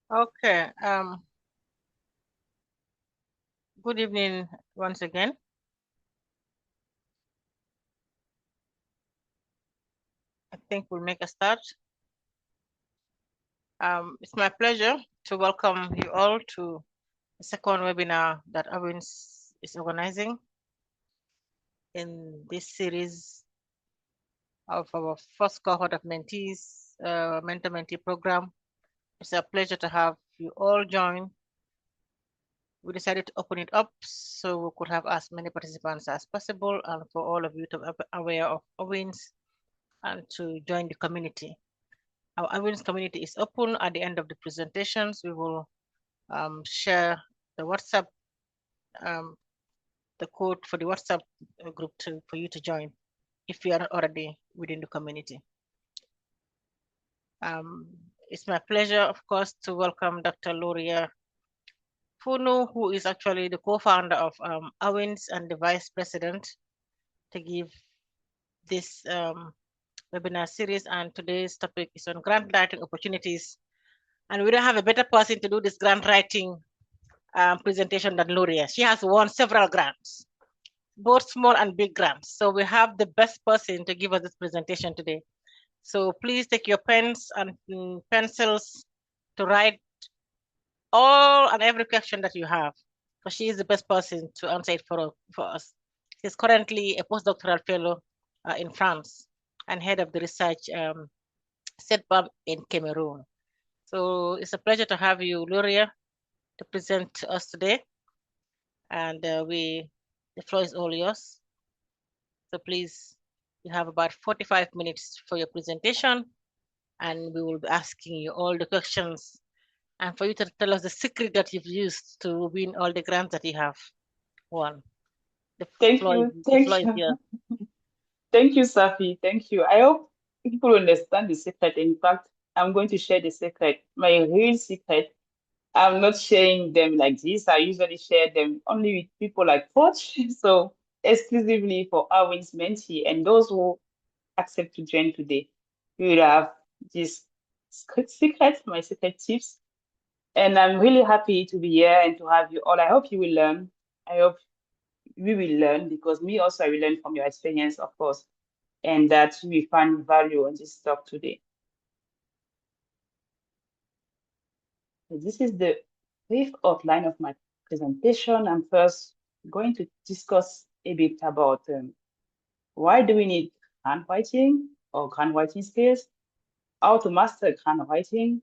Okay. Good evening once again. I think we'll make a start. It's my pleasure to welcome you all to the second webinar that Awins is organizing in this series of our first cohort of mentees, mentor-mentee program. It's a pleasure to have you all join. We decided to open it up so we could have as many participants as possible and for all of you to be aware of Awins and to join the community. Our Awins community is open. At the end of the presentations, we will share the WhatsApp, the code for the WhatsApp group for you to join if you are already within the community. It's my pleasure, of course, to welcome Dr. Loria Funu, who is actually the co-founder of Awins and the vice president, to give this webinar series. And today's topic is on grant writing opportunities. And we don't have a better person to do this grant writing presentation than Loria. She has won several grants, both small and big grants. So we have the best person to give us this presentation today. So please take your pens and pencils to write all and every question that you have, because she is the best person to answer it for us. She's currently a postdoctoral fellow in France and head of the research CETBAM in Cameroon. So it's a pleasure to have you, Loria, to present to us today. And the floor is all yours. So please, you have about 45 minutes for your presentation, and we will be asking you all the questions and for you to tell us the secret that you've used to win all the grants that you have won. The Thank floor you. is yours. Thank you, Safi. Thank you. I hope people understand the secret. In fact, I'm going to share the secret, my real secret. I'm not sharing them like this. I usually share them only with people like Coach. So exclusively for Arwin's mentee and those who accept to join today. We will have this secret, my secret tips. And I'm really happy to be here and to have you all. I hope you will learn. I hope we will learn because me also I will learn from your experience, of course, and that we find value in this talk today. So this is the brief outline of my presentation. I'm first going to discuss a bit about why do we need handwriting or handwriting skills, how to master handwriting.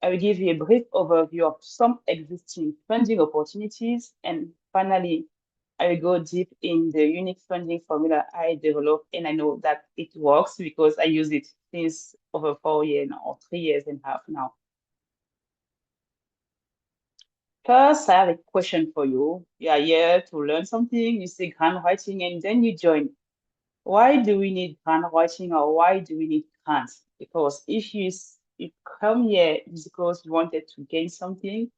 I will give you a brief overview of some existing funding opportunities, and finally, I will go deep in the unique funding formula I developed, and I know that it works because I use it since over 4 years now, or 3 years and a half now. First, I have a question for you. You are here to learn something, you see handwriting, and then you join. Why do we need handwriting or why do we need grants? Because if you come here it's because you wanted to gain something,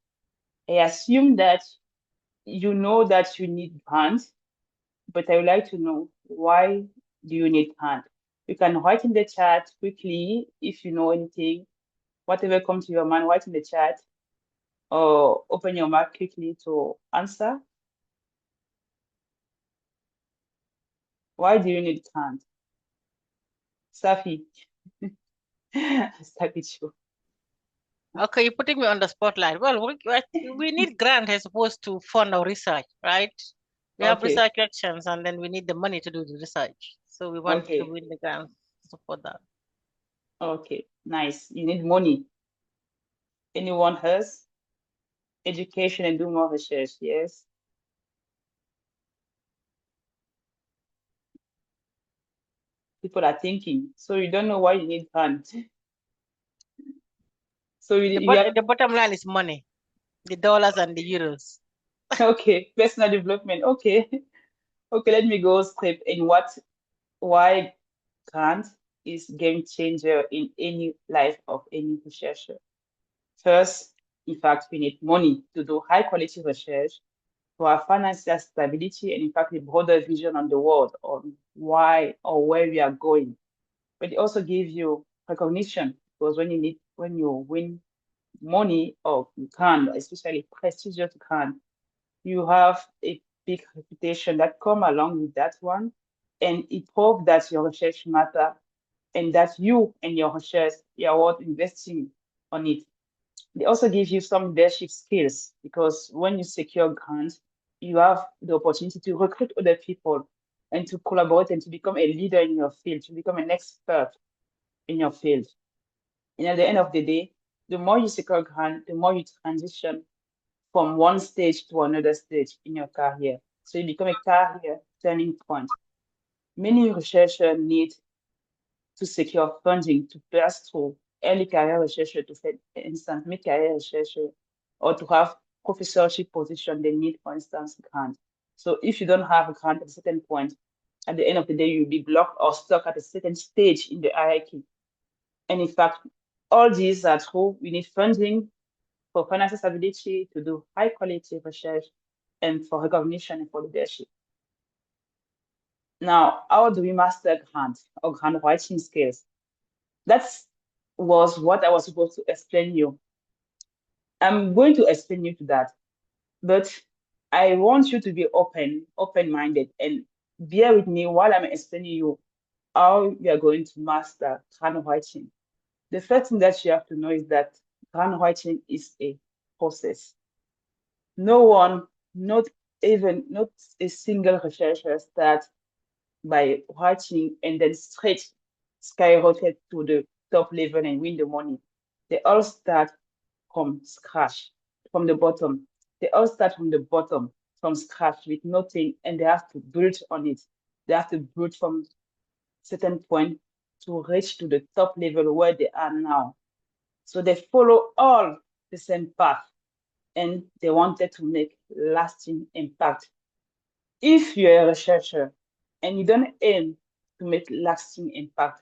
I assume that you know that you need grants, but I would like to know why do you need grant? You can write in the chat quickly if you know anything. Whatever comes to your mind, write in the chat or open your mic quickly to answer. Why do you need grant? Safi, I start with you. Okay, you're putting me on the spotlight. Well, we need grant as opposed to fund our research, right? We have Okay, research questions and then we need the money to do the research. So we want to okay, win the grant to support that. okay, nice. You need money. Anyone else? Education and do more research, yes. People are thinking. So you don't know why you need grant. So you have The bottom line is money, the dollars and the euros. okay, personal development. Okay. Okay, let me go straight in why grant is game changer in any life of any researcher. First, in fact, we need money to do high quality research, to have financial stability, and in fact, a broader vision on the world on why or where we are going. But it also gives you recognition because when you win money or grant, especially prestigious grant, you have a big reputation that come along with that one, and it proves that your research matter and that you and your research you are worth investing on it. They also give you some leadership skills because when you secure grants, you have the opportunity to recruit other people and to collaborate and to become a leader in your field, to become an expert in your field. And at the end of the day, the more you secure grant, the more you transition from one stage to another stage in your career. So you become a career turning point. Many researchers need to secure funding to pass through early career research to, for instance, mid-career research, or to have professorship position, they need, for instance, grant. So if you don't have a grant at a certain point, at the end of the day, you'll be blocked or stuck at a certain stage in the hierarchy. And in fact, all these are true. We need funding for financial stability, to do high quality research, and for recognition and for leadership. Now, how do we master grant or grant writing skills? That was what I was supposed to explain you. I'm going to explain you to that, but I want you to be open-minded, and bear with me while I'm explaining you how you are going to master grant writing. The first thing that you have to know is that grant writing is a process. No one, not not a single researcher starts by writing and then straight skyrocket to the top level and win the money. They all start from scratch, from the bottom. They all start from the bottom, from scratch with nothing, and they have to build on it. They have to build from certain point to reach to the top level where they are now. So they follow all the same path, and they wanted to make lasting impact. If you're a researcher and you don't aim to make lasting impact,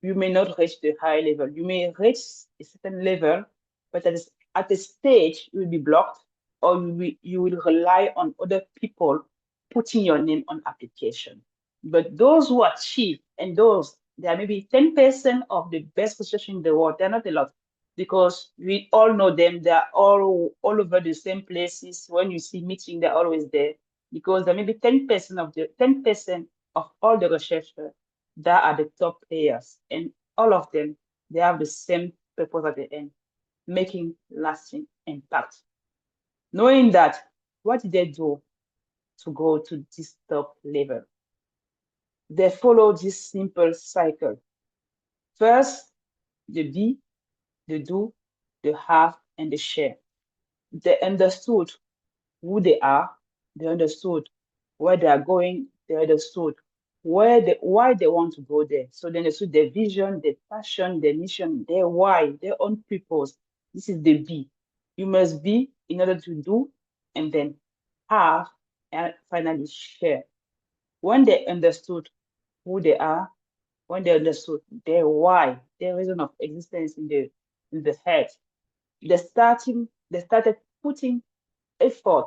you may not reach the high level. You may reach a certain level, but at a stage you will be blocked, or you will rely on other people putting your name on application. But those who achieve, and those, there are maybe 10% of the best researchers in the world, they're not a lot, because we all know them, they're all over the same places. When you see meeting, they're always there, because there may be 10% of the 10% of all the researchers that are the top players, and all of them, they have the same purpose at the end: making lasting impact. Knowing that, what did they do to go to this top level? They follow this simple cycle. First, the be, the do, the have, and the share. They understood who they are, they understood where they are going, they understood why they want to go there. So they understood their vision, their passion, their mission, their why, their own purpose. This is the be. You must be in order to do, and then have, and finally share. When they understood who they are, when they understood their why, their reason of existence in the head, they started putting effort,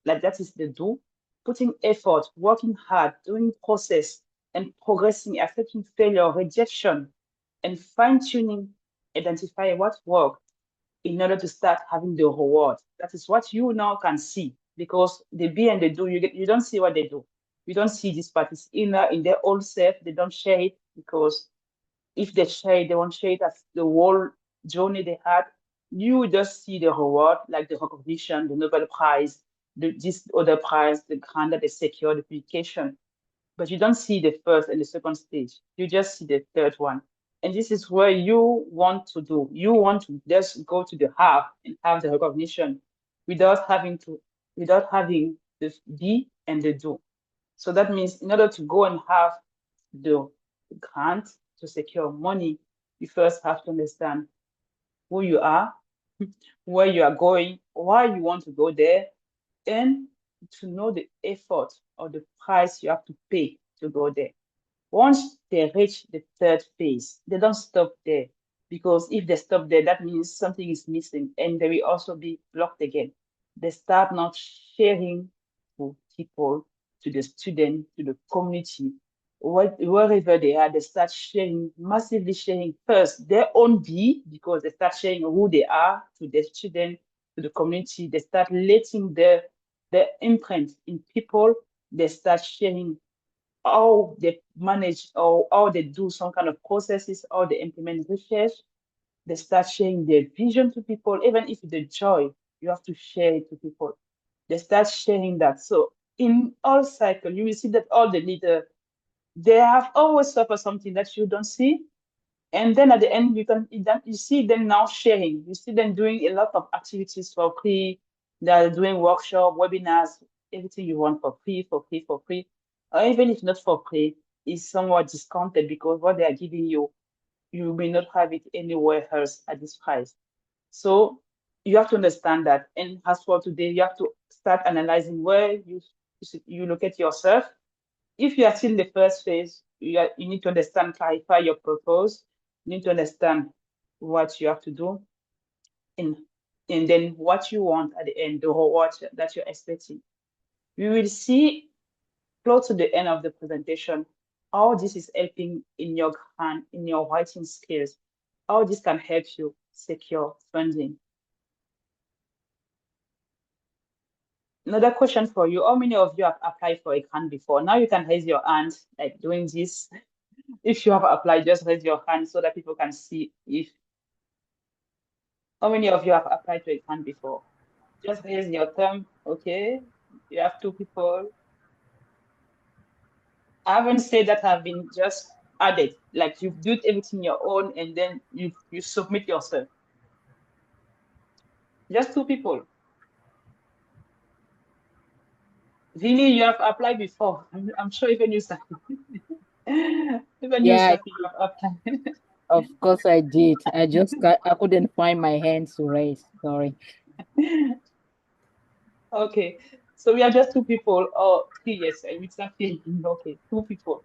like that is the do, putting effort, working hard, doing process and progressing, accepting failure, rejection, and fine-tuning, identify what worked in order to start having the reward. That is what you now can see, because the be and the do, you don't see what they do. You don't see this part is inner in their own self. They don't share it, because if they share it, they won't share it as the whole journey they had. You just see the reward, like the recognition, the Nobel Prize, this other prize, the grant that they secure, the publication. But you don't see the first and the second stage. You just see the third one. And this is where you want to do. You want to just go to the have and have the recognition without having the be and the do. So that means in order to go and have the grant to secure money, you first have to understand who you are, where you are going, why you want to go there, and to know the effort or the price you have to pay to go there. Once they reach the third phase, they don't stop there, because if they stop there, that means something is missing, and they will also be blocked again. They start not sharing to people, to the student, to the community, wherever they are, they start sharing, massively sharing first their own be, because they start sharing who they are to their children, to the community. They start letting their imprint in people. They start sharing how they manage or how they do some kind of processes, how they implement research. They start sharing their vision to people, even if the joy, you have to share it to people. They start sharing that. So in all cycle, you will see that all the leaders, they have always suffered something that you don't see. And then at the end, you see them now sharing. You see them doing a lot of activities for free. They're doing workshop, webinars, everything you want for free, for free, for free. Or even if not for free, is somewhat discounted because what they are giving you, you may not have it anywhere else at this price. So you have to understand that. And as for today, you have to start analyzing where you look at yourself. If you are still in the first phase, you need to understand, clarify your purpose. You need to understand what you have to do, and and then what you want at the end, the reward that you're expecting. We will see close to the end of the presentation how this is helping in your hand, in your writing skills, how this can help you secure funding. Another question for you: how many of you have applied for a grant before? Now you can raise your hand, like doing this. If you have applied, just raise your hand so that people can see if how many of you have applied to a grant before. Just raise your thumb. Okay, you have two people. I haven't said that I've been just added, like you've built everything your own and then you submit yourself. Just two people. Vinny, you have applied before. I'm sure even you, Safi. Even you, Yeah, Safi, you have applied. of course I did. I couldn't find my hands to raise. Sorry. Okay, so we are just two people, or three, yes, with Safi. Okay, two people.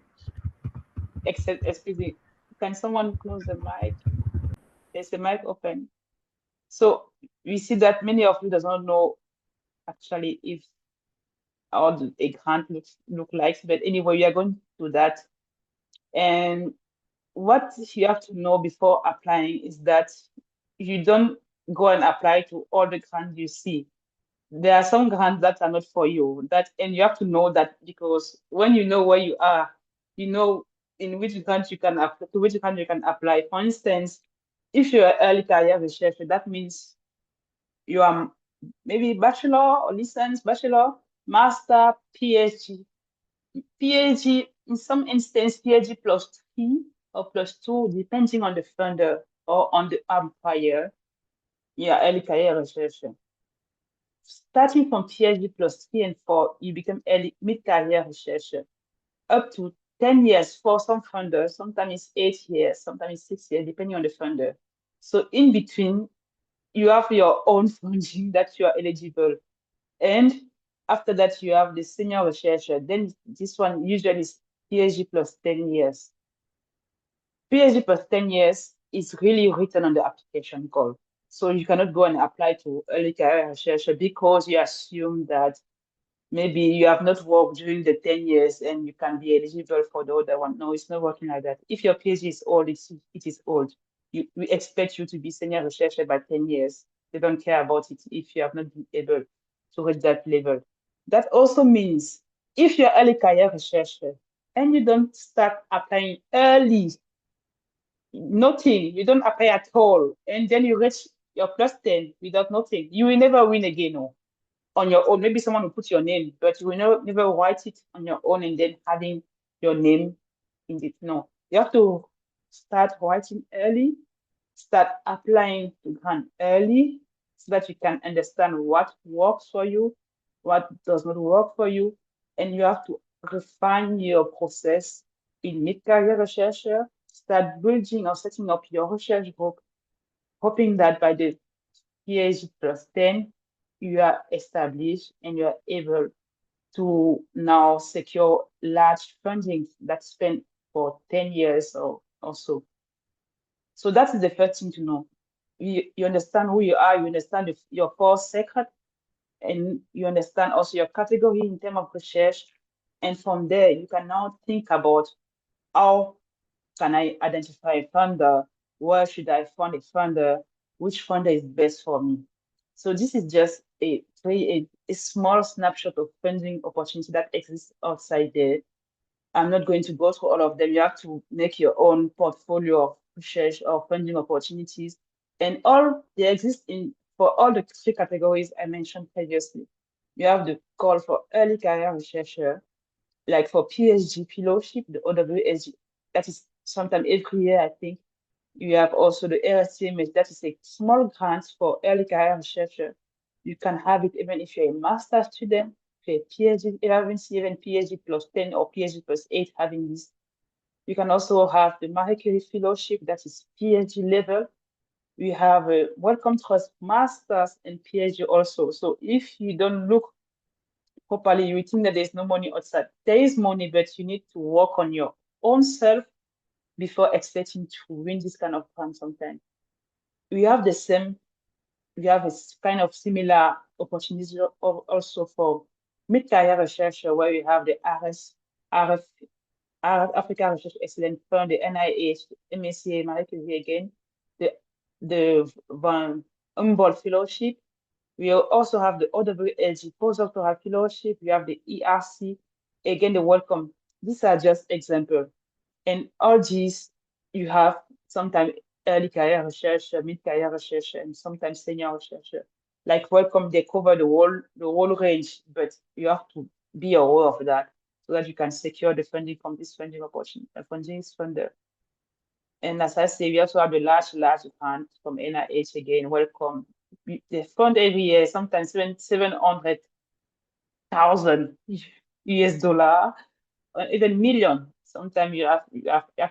Except, excuse me, can someone close the mic? There's the mic open. So we see that many of you does not know actually if how a grant look like, but anyway, we are going to do that. And what you have to know before applying is that you don't go and apply to all the grants you see. There are some grants that are not for you. And you have to know that, because when you know where you are, you know in which grant you can apply, to which grant you can apply. For instance, if you're an early career researcher, that means you are maybe bachelor or license, bachelor, master, PhD. PhD, in some instance, PhD plus 3 or plus 2, depending on the funder or on the employer. Yeah, early career researcher. Starting from PhD plus 3 and 4, you become early mid-career researcher. Up to 10 years for some funders, sometimes it's 8 years, sometimes it's 6 years, depending on the funder. So in between, you have your own funding that you are eligible. And after that, you have the senior researcher. Then this one usually is PhD plus 10 years. PhD plus 10 years is really written on the application call. So you cannot go and apply to early career researcher because you assume that maybe you have not worked during the 10 years and you can be eligible for the other one. No, it's not working like that. If your PhD is old, it is old. We expect you to be senior researcher by 10 years. They don't care about it if you have not been able to reach that level. That also means if you're early career researcher and you don't start applying early, nothing, you don't apply at all, and then you reach your plus 10 without nothing, you will never win again. No, on your own. Maybe someone will put your name, but you will never write it on your own and then having your name in it. No, you have to start writing early, start applying to grant early so that you can understand what works for you, what does not work for you, and you have to refine your process in mid-career researcher, start building or setting up your research group, hoping that by the PhD plus 10, you are established and you are able to now secure large funding that spent for 10 years or so. So that is the first thing to know. You understand who you are, you understand your core secret, and you understand also your category in terms of research. And from there, you can now think about how can I identify a funder? Where should I fund a funder? Which funder is best for me? So this is just a small snapshot of funding opportunity that exists outside there. I'm not going to go through all of them. You have to make your own portfolio of research or funding opportunities. And all they exist in for all the three categories I mentioned previously. You have the call for early career researcher, like for PhD fellowship, the OWSG, that is sometime every year, I think. You have also the LSTMH, that is a small grant for early career researcher. You can have it even if you're a master student, if you're a PhD, even PhD plus 10 or PhD plus 8 having this. You can also have the Marie Curie Fellowship, that is PhD level. We have a Wellcome Trust Masters and PhD also. So if you don't look properly, you think that there's no money outside. There is money, but you need to work on your own self before expecting to win this kind of grant sometimes. We have a kind of similar opportunities also for mid-career research where we have the Africa Research Excellence Fund, the NIH, MSCA, Marie Curie again, the Van Humboldt Fellowship. We also have the OWLG postdoctoral fellowship. We have the ERC, again, the Wellcome. These are just examples. And all these, you have sometimes early career research, mid-career research, and sometimes senior research. Like Wellcome, they cover the whole range, but you have to be aware of that so that you can secure the funding from this funding opportunity, funding funder. And as I say, we also have the large grant from NIH again, Wellcome. They fund every year, sometimes 700,000 US dollar, or even million. Sometimes you have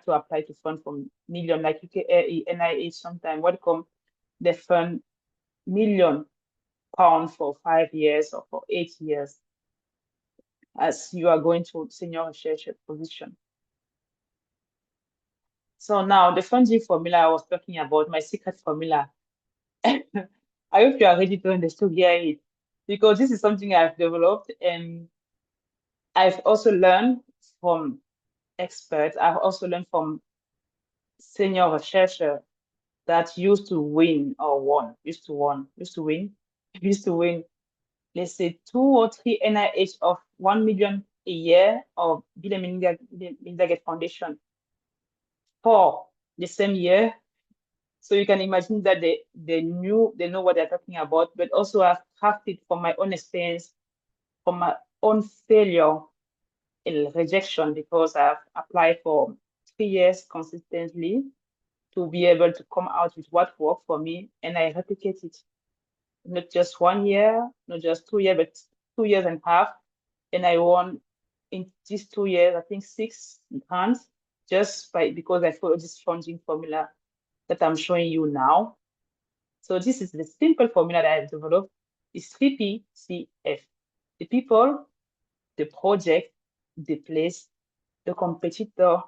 to apply to fund from million, like UKAE, NIH, sometimes Wellcome, they fund £1,000,000 for 5 years or for 8 years as you are going to senior research position. So now the funding formula I was talking about, my secret formula. I hope you are ready to understand it, because this is something I've developed and I've also learned from experts. I've also learned from senior researcher that used to win or won, used to win, used to win, let's say 2 or 3 NIH of 1 million a year of Bill and Melinda Gates Foundation for the same year. So you can imagine that they know what they're talking about, but also I've crafted from my own experience, from my own failure and rejection, because I've applied for 3 years consistently to be able to come out with what worked for me, and I replicate it. Not just 1 year, not just 2 years, but 2 years and a half. And I won in these 2 years, I think 6 grants, just because I followed this funding formula that I'm showing you now. So this is the simple formula that I've developed. It's 3PCF. The people, the project, the place, the competitor,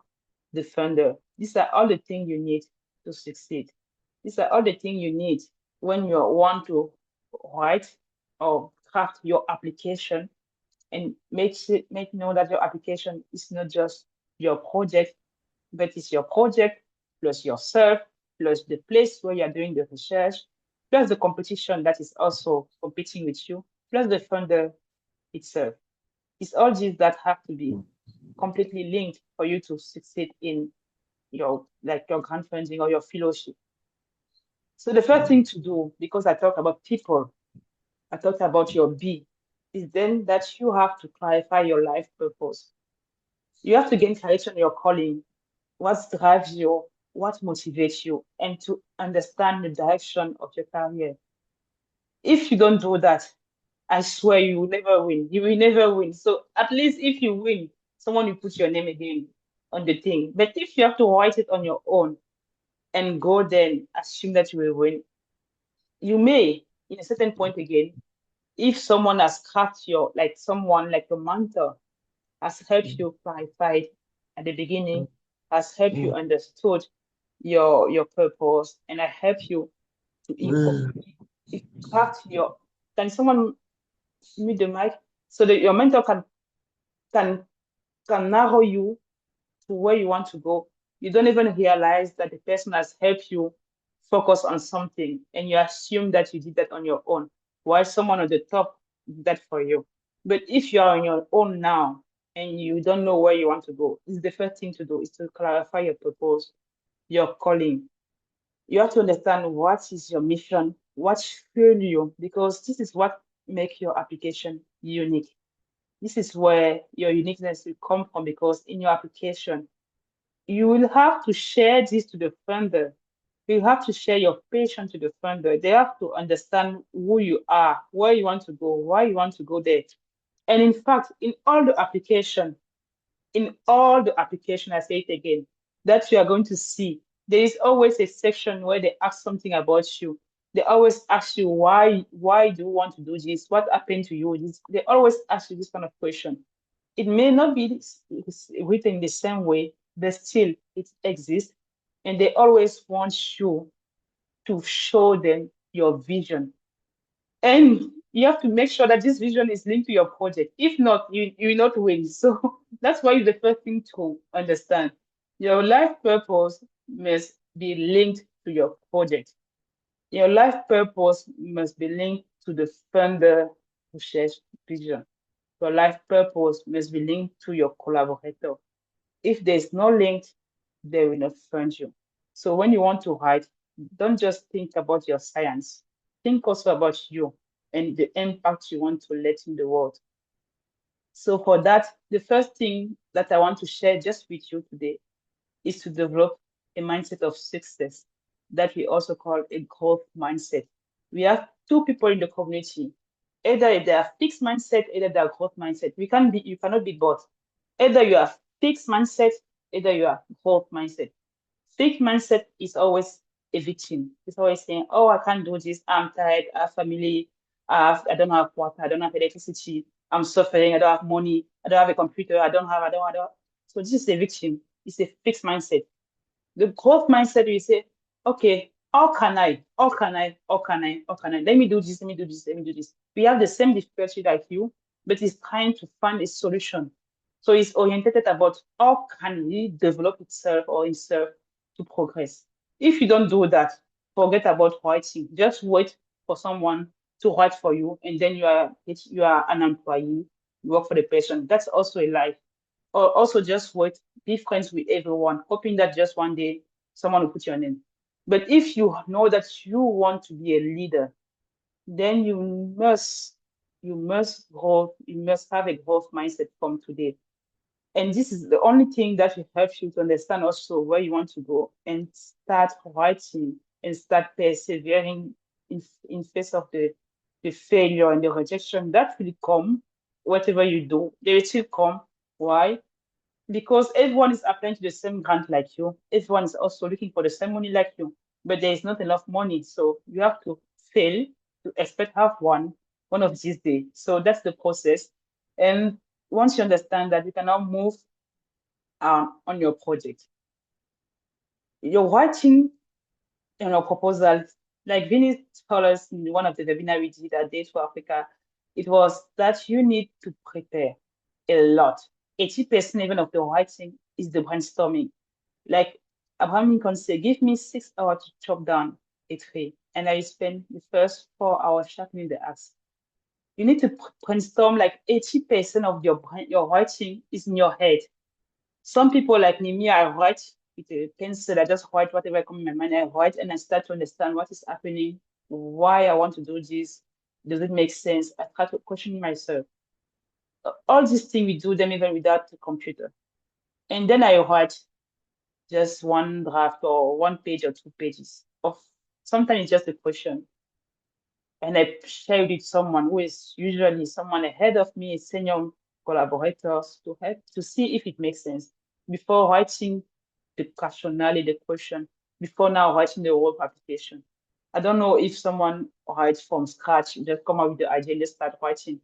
the funder. These are all the things you need to succeed. These are all the things you need when you want to write or craft your application, and make know that your application is not just your project, but it's your project plus yourself, plus the place where you're doing the research, plus the competition that is also competing with you, plus the funder itself. It's all these that have to be completely linked for you to succeed in your grant funding or your fellowship. So the first thing to do, because I talked about people, I talked about your B, is then that you have to clarify your life purpose. You have to gain clarity on your calling, what drives you, what motivates you, and to understand the direction of your career. If you don't do that, I swear you will never win. You will never win. So at least if you win, someone will put your name again on the thing. But if you have to write it on your own and go then assume that you will win, you may, in a certain point again, if someone has cracked someone like your mentor has helped you clarify at the beginning, has helped you understood your purpose, and I help you to craft your. Can someone mute the mic so that your mentor can narrow you to where you want to go. You don't even realize that the person has helped you focus on something, and you assume that you did that on your own, while someone on the top did that for you. But if you are on your own now and you don't know where you want to go, it's the first thing to do is to clarify your purpose, your calling. You have to understand what is your mission, what fuels you, because this is what makes your application unique. This is where your uniqueness will come from, because in your application, you will have to share this to the funder. You have to share your passion to the funder. They have to understand who you are, where you want to go, why you want to go there. And in fact, in all the application, I say it again, that you are going to see, there is always a section where they ask something about you. They always ask you why do you want to do this? What happened to you? They always ask you this kind of question. It may not be written the same way, but still it exists. And they always want you to show them your vision. And you have to make sure that this vision is linked to your project. If not, you will not win. So that's why it's the first thing to understand. Your life purpose must be linked to your project. Your life purpose must be linked to the funder who shares vision. Your life purpose must be linked to your collaborator. If there's no link, they will not fund you. So when you want to write, don't just think about your science. Think also about you and the impact you want to let in the world. So for that, the first thing that I want to share just with you today is to develop a mindset of success that we also call a growth mindset. We have two people in the community. Either they are fixed mindset, either they are growth mindset. You cannot be both. Either you are fixed mindset, either you are growth mindset. Fixed mindset is always a victim. It's always saying, "Oh, I can't do this. I'm tired. I have family. I don't have water. I don't have electricity. I'm suffering. I don't have money. I don't have a computer. I don't have. So this is a victim. It's a fixed mindset. The growth mindset, you say, okay, how can I? How can I? How can I? How can I? Let me do this. Let me do this. Let me do this. We have the same difficulty like you, but it's trying to find a solution. So it's oriented about how can he develop itself or himself to progress. If you don't do that, forget about writing. Just wait for someone to write for you, and then you are an employee. You work for the person. That's also a life. Or also just wait, be friends with everyone, hoping that just one day someone will put your name. But if you know that you want to be a leader, then you must grow, you must have a growth mindset from today. And this is the only thing that will help you to understand also where you want to go and start writing and start persevering in face of the failure and the rejection that will come, whatever you do, they will still come. Why? Because everyone is applying to the same grant like you. Everyone is also looking for the same money like you, but there is not enough money. So you have to fail to expect have one of these days. So that's the process. And once you understand that, you can now move on your project. You're writing your proposal, like Vinny told us in one of the webinars we did at Day to Africa, it was that you need to prepare a lot. 80% even of the writing is the brainstorming. Like Abraham Lincoln said, give me 6 hours to chop down a tree, and I spend the first 4 hours sharpening the axe. You need to brainstorm, like 80% of your writing is in your head. Some people like me, I write with a pencil, I just write whatever comes in my mind, I write and I start to understand what is happening, why I want to do this, does it make sense? I start to question myself. All these things we do them even without the computer. And then I write just one draft or 1 page or 2 pages of sometimes it's just a question. And I share it with someone who is usually someone ahead of me, senior collaborators, to help to see if it makes sense before writing the rationale, the question, before now writing the whole application. I don't know if someone writes from scratch, just come up with the idea, just start writing.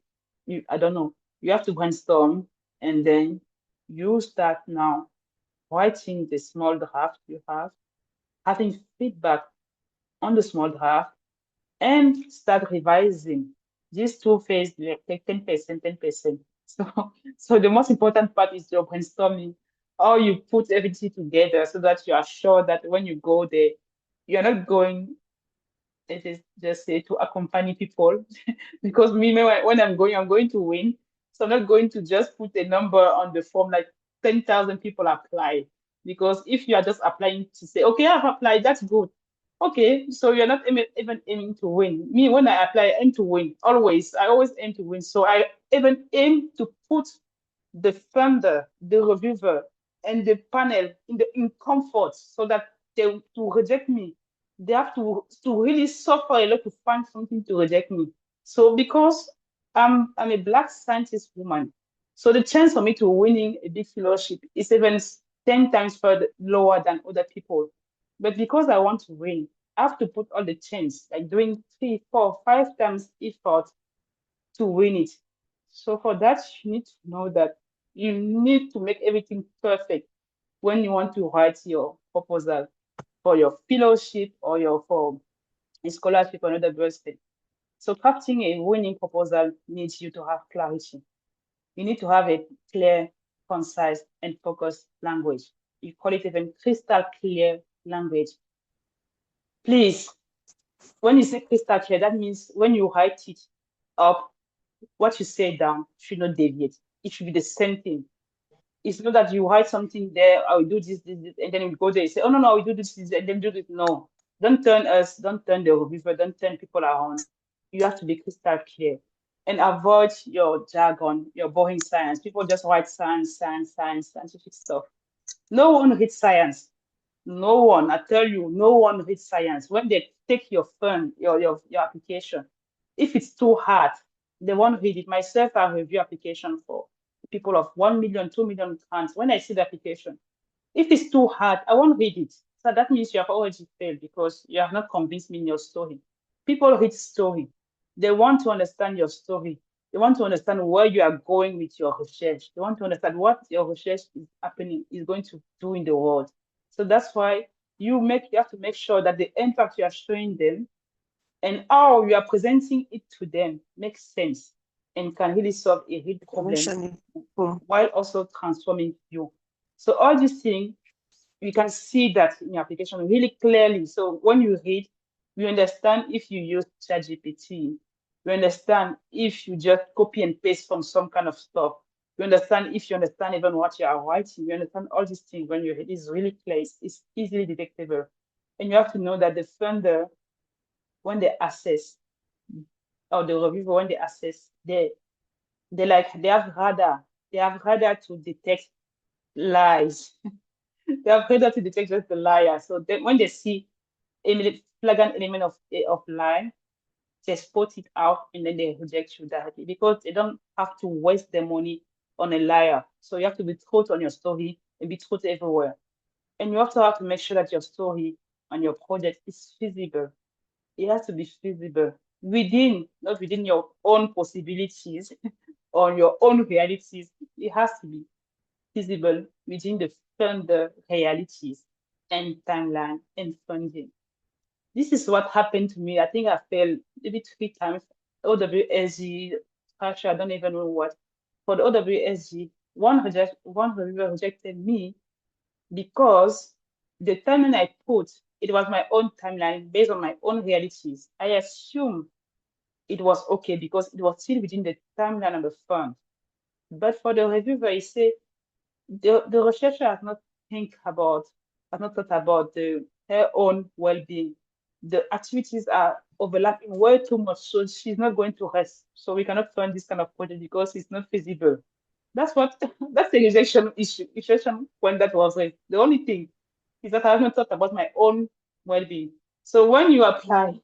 I don't know. You have to brainstorm, and then you start now writing the small draft you have, having feedback on the small draft, and start revising. These two phases, like take 10%, 10%. So the most important part is your brainstorming or you put everything together so that you are sure that when you go there, you're not going, it is just say, to accompany people. Because me, when I'm going to win. So I'm not going to just put a number on the form like 10,000 people apply. Because if you are just applying to say, okay, I've applied, that's good. Okay, so you're not even aiming to win. Me, when I apply, I aim to win. Always. I always aim to win. So I even aim to put the funder, the reviewer, and the panel in comfort so that they to reject me, they have to really suffer a lot to find something to reject me. So because I'm a Black scientist woman, so the chance for me to winning a big fellowship is even 10 times further lower than other people. But because I want to win, I have to put all the chance, like doing 3, 4, 5 times effort to win it. So for that, you need to know that you need to make everything perfect when you want to write your proposal for your fellowship or your for a scholarship or another bursary. So crafting a winning proposal needs you to have clarity. You need to have a clear, concise, and focused language. You call it even crystal clear language. Please, when you say crystal clear, that means when you write it up, what you say down should not deviate. It should be the same thing. It's not that you write something there, I will do this, and then you go there and say, oh, no, I will do this, and then do this. No, don't turn us, don't turn the reviewer, don't turn people around. You have to be crystal clear and avoid your jargon, your boring science. People just write science, scientific stuff. No one reads science. No one, I tell you, no one reads science. When they take your fund, your application, if it's too hard, they won't read it. Myself, I review application for people of 1 million, 2 million grants. When I see the application, if it's too hard, I won't read it. So that means you have already failed because you have not convinced me in your story. People read story. They want to understand your story. They want to understand where you are going with your research. They want to understand what your research is happening, is going to do in the world. So that's why you have to make sure that the impact you are showing them and how you are presenting it to them makes sense and can really solve a real problem while also transforming you. So all these things, you can see that in your application really clearly. So when you read, you understand if you use ChatGPT, you understand if you just copy and paste from some kind of stuff. You understand if you understand even what you are writing. You understand all these things when you read. It's really clear. It's easily detectable. And you have to know that the funder, when they assess, or the reviewer, when they assess, they have radar to detect lies. They have radar to detect just the liar. So when they see a flagrant element of lie, they spot it out and then they reject you directly because they don't have to waste their money on a liar. So you have to be true on your story and be true everywhere. And you also have to make sure that your story and your project is feasible. It has to be feasible not within your own possibilities or your own realities. It has to be feasible within the funder realities and timeline and funding. This is what happened to me. I think I failed maybe 3 times. OWSG, actually, I don't even know what. For the OWSG, one reviewer rejected me because the timeline I put, it was my own timeline based on my own realities. I assumed it was okay because it was still within the timeline of the fund. But for the reviewer, he said the researcher has not thought about her own well-being. The activities are overlapping way too much, so she's not going to rest. So we cannot fund this kind of project because it's not feasible. That's the rejection issue. Rejection when that was raised. The only thing is that I have not thought about my own well-being. So when you apply,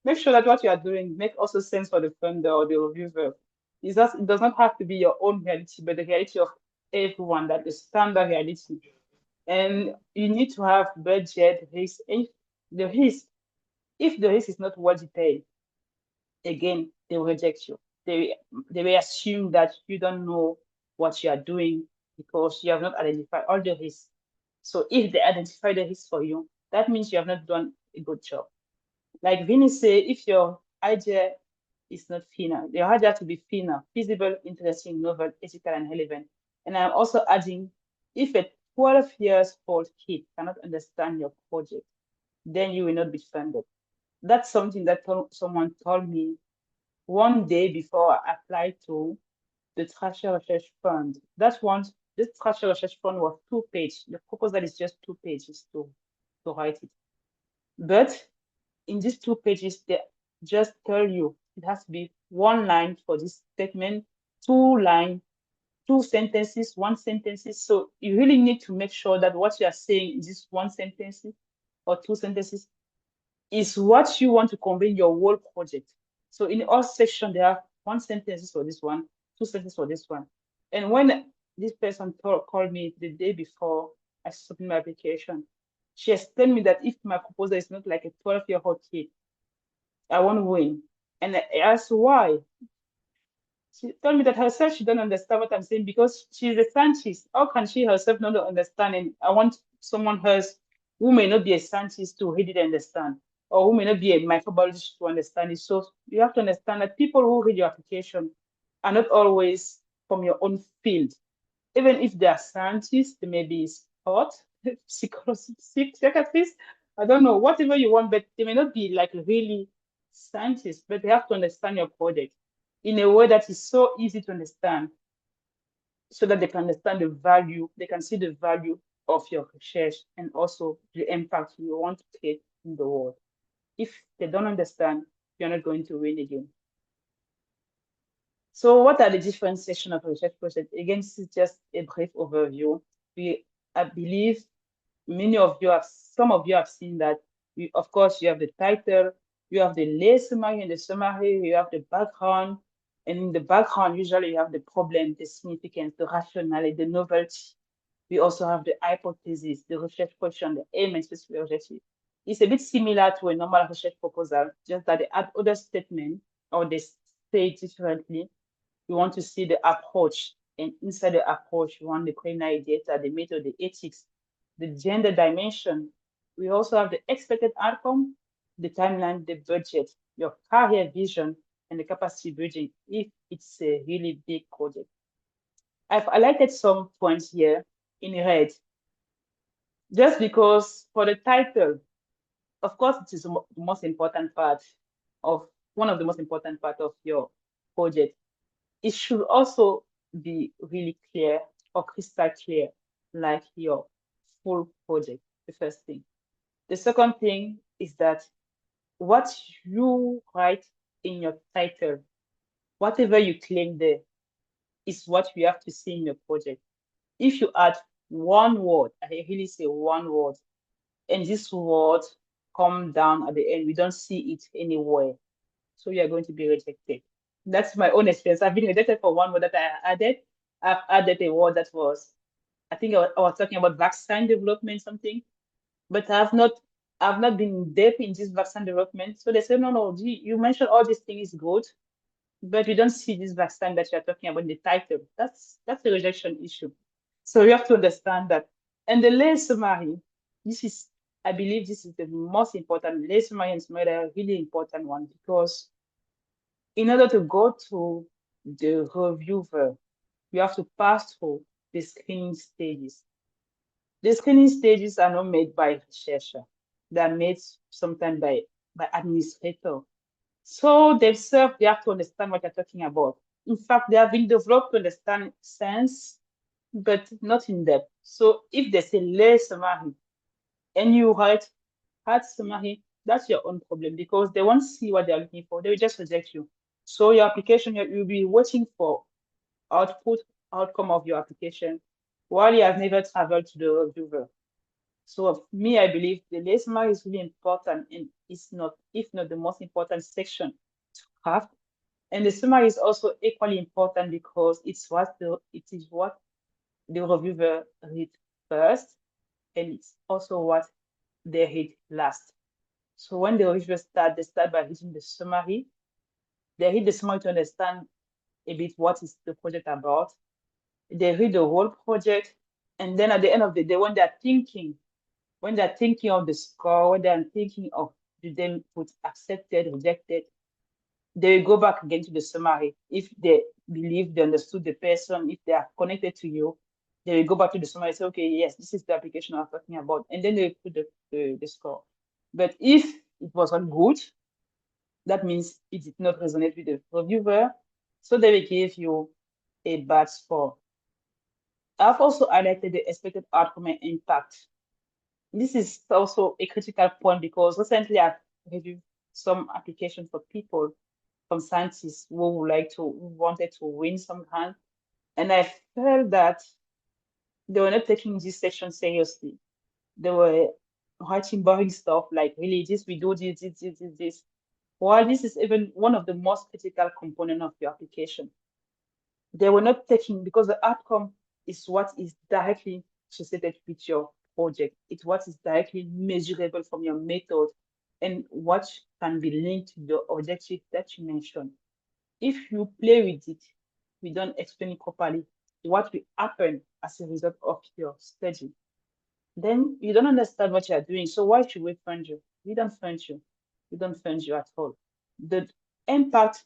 make sure that what you are doing make also sense for the funder or the reviewer. It does not have to be your own reality, but the reality of everyone, that the standard reality. And you need to have budget, risk. If the risk is not well detailed, again, they will reject you. They will assume that you don't know what you are doing because you have not identified all the risks. So if they identify the risks for you, that means you have not done a good job. Like Vinny said, if your idea is not FINA, your idea to be FINA, feasible, interesting, novel, ethical, and relevant. And I'm also adding, if a 12 years old kid cannot understand your project, then you will not be funded. That's something that someone told me one day before I applied to the Treasure Research Fund. This Treasure Research Fund was 2 pages. The proposal is just 2 pages to write it. But in these 2 pages, they just tell you it has to be 1 line for this statement, 2 line, 2 sentences, 1 sentences. So you really need to make sure that what you are saying in this 1 sentence or 2 sentences is what you want to convey in your whole project. So in all sections, there are 1 sentence for this one, 2 sentences for this one. And when this person called me the day before I submitted my application, she explained me that if my proposal is not like a 12-year-old kid, I won't win. And I asked why. She told me that herself she don't understand what I'm saying because she's a scientist. How can she herself not understand? And I want someone else who may not be a scientist to read it and understand, or who may not be a microbiologist to understand it. So you have to understand that people who read your application are not always from your own field. Even if they are scientists, they may be sport, psychiatrists, I don't know, whatever you want, but they may not be like really scientists, but they have to understand your project in a way that is so easy to understand so that they can understand the value, they can see the value of your research and also the impact you want to create in the world. If they don't understand, you're not going to win again. So what are the different sections of a research project? Again, this is just a brief overview. I believe some of you have seen that. Of course, you have the title, you have the lay summary and the summary, you have the background, and in the background, usually you have the problem, the significance, the rationale, the novelty. We also have the hypothesis, the research question, the aim and specific objective. It's a bit similar to a normal research proposal, just that they add other statements or they say it differently. You want to see the approach, and inside the approach, you want the preliminary data, the method, the ethics, the gender dimension. We also have the expected outcome, the timeline, the budget, your career vision, and the capacity building if it's a really big project. I've highlighted some points here in red, just because for the title, of course, it is the most important part of one of the most important part of your project. It should also be really clear or crystal clear, like your full project, the first thing. The second thing is that what you write in your title, whatever you claim there, is what you have to see in your project. If you add one word, I really say one word, and this word come down at the end, we don't see it anywhere, so you are going to be rejected. That's my own experience. I've been rejected for one word that I added. I've added a word that was, I think I was talking about vaccine development, something, but I've not been deep in this vaccine development. So they said, no, gee, you mentioned all these things is good, but we don't see this vaccine that you're talking about in the title. That's a rejection issue. So you have to understand that. And the lay summary, I believe this is the most important. Lay summary and summary are a really important one because in order to go to the reviewer, you have to pass through the screening stages. The screening stages are not made by researcher. They are made sometimes by administrator. So themselves, they have to understand what you're talking about. In fact, they have been developed to understand science, but not in depth. So if they say lay summary and you write hard summary, that's your own problem because they won't see what they're looking for. They will just reject you. So your application, you'll be waiting for outcome of your application while you have never traveled to the reviewer. So for me, I believe the lay summary is really important and it's not, if not the most important section to have. And the summary is also equally important because it is what the reviewer read first, and it's also what they read last. So when the reviewer they start by reading the summary. They read the summary to understand a bit what is the project about. They read the whole project, and then at the end of the day, when they're thinking of the score, when they're thinking of do they put accepted, rejected, they go back again to the summary. If they believe they understood the person, if they are connected to you, They will go back to the summary and say, okay, yes, this is the application I'm talking about. And then they put the score. But if it was not good, that means it did not resonate with the reviewer. So they will give you a bad score. I've also highlighted the expected outcome and impact. This is also a critical point because recently I've reviewed some applications for people, from scientists who wanted to win some grant. And I felt that they were not taking this section seriously. They were writing boring stuff like, really, this, we do this. While this is even one of the most critical component of your application. They were not taking, because the outcome is what is directly associated with your project. It's what is directly measurable from your method and what can be linked to the objective that you mentioned. If you play with it, we don't explain it properly, what will happen as a result of your study, then you don't understand what you are doing. So why should we fund you? We don't fund you. We don't fund you at all. The impact,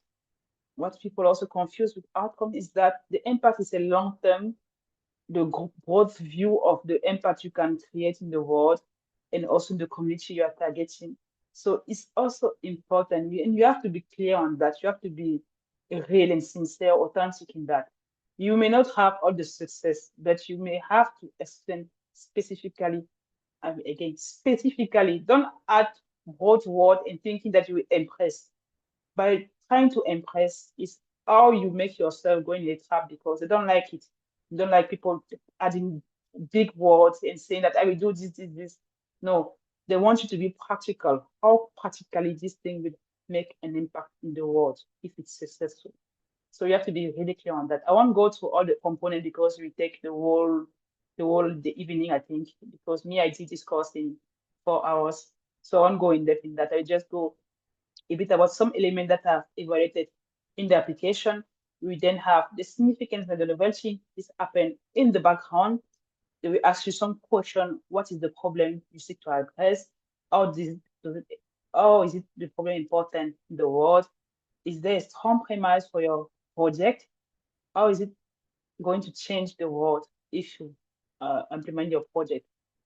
what people also confuse with outcome, is that the impact is a long-term, the broad view of the impact you can create in the world and also in the community you are targeting. So it's also important, and you have to be clear on that. You have to be real and sincere, authentic in that. You may not have all the success, but you may have to explain specifically. Again, specifically, don't add broad word and thinking that you will impress. By trying to impress is how you make yourself go in a trap, because they don't like it. They don't like people adding big words and saying that I will do this. No, they want you to be practical. How practically this thing will make an impact in the world if it's successful. So you have to be really clear on that. I won't go to all the components because we take the evening, I think, because me, I did this course in 4 hours. So I won't go in depth in that. I just go a bit about some elements that are evaluated in the application. We then have the significance and the novelty. This happen in the background. They will ask you some question. What is the problem you seek to address? How is it the problem important in the world? Is there a strong premise for your project? How is it going to change the world if you implement your project?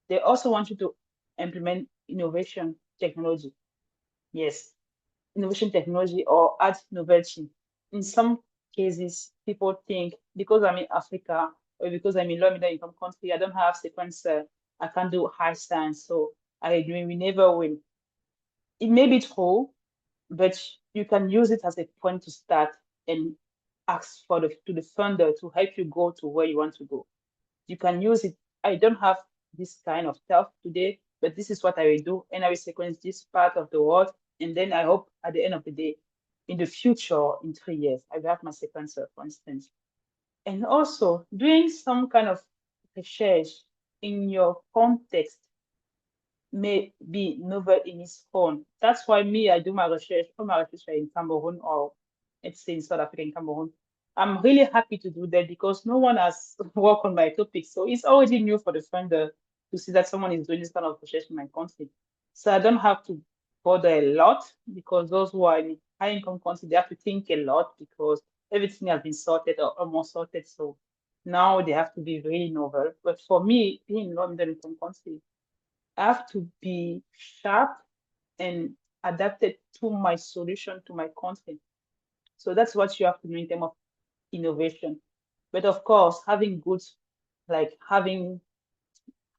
They also want you to implement innovation technology. Yes, innovation technology or add novelty. In some cases, people think because I'm in Africa or because I'm in low middle income country, I don't have sequencer, I can't do high science, so I we never win. It may be true, but you can use it as a point to start and ask to the funder to help you go to where you want to go. You can use it. I don't have this kind of stuff today, but this is what I will do, and I will sequence this part of the world, and then I hope at the end of the day, in the future, in 3 years, I will have my sequencer, for instance. And also doing some kind of research in your context may be novel in its own. That's why me, I do my research, all my research in Cameroon, or let's say in South Africa, in Cameroon. I'm really happy to do that because no one has worked on my topic. So it's already new for the funder to see that someone is doing this kind of research in my country. So I don't have to bother a lot, because those who are in high income country, they have to think a lot because everything has been sorted or almost sorted. So now they have to be really novel. But for me, being in low middle income country, I have to be sharp and adapted to my solution, to my content. So that's what you have to do in terms of innovation. But of course, having good, like having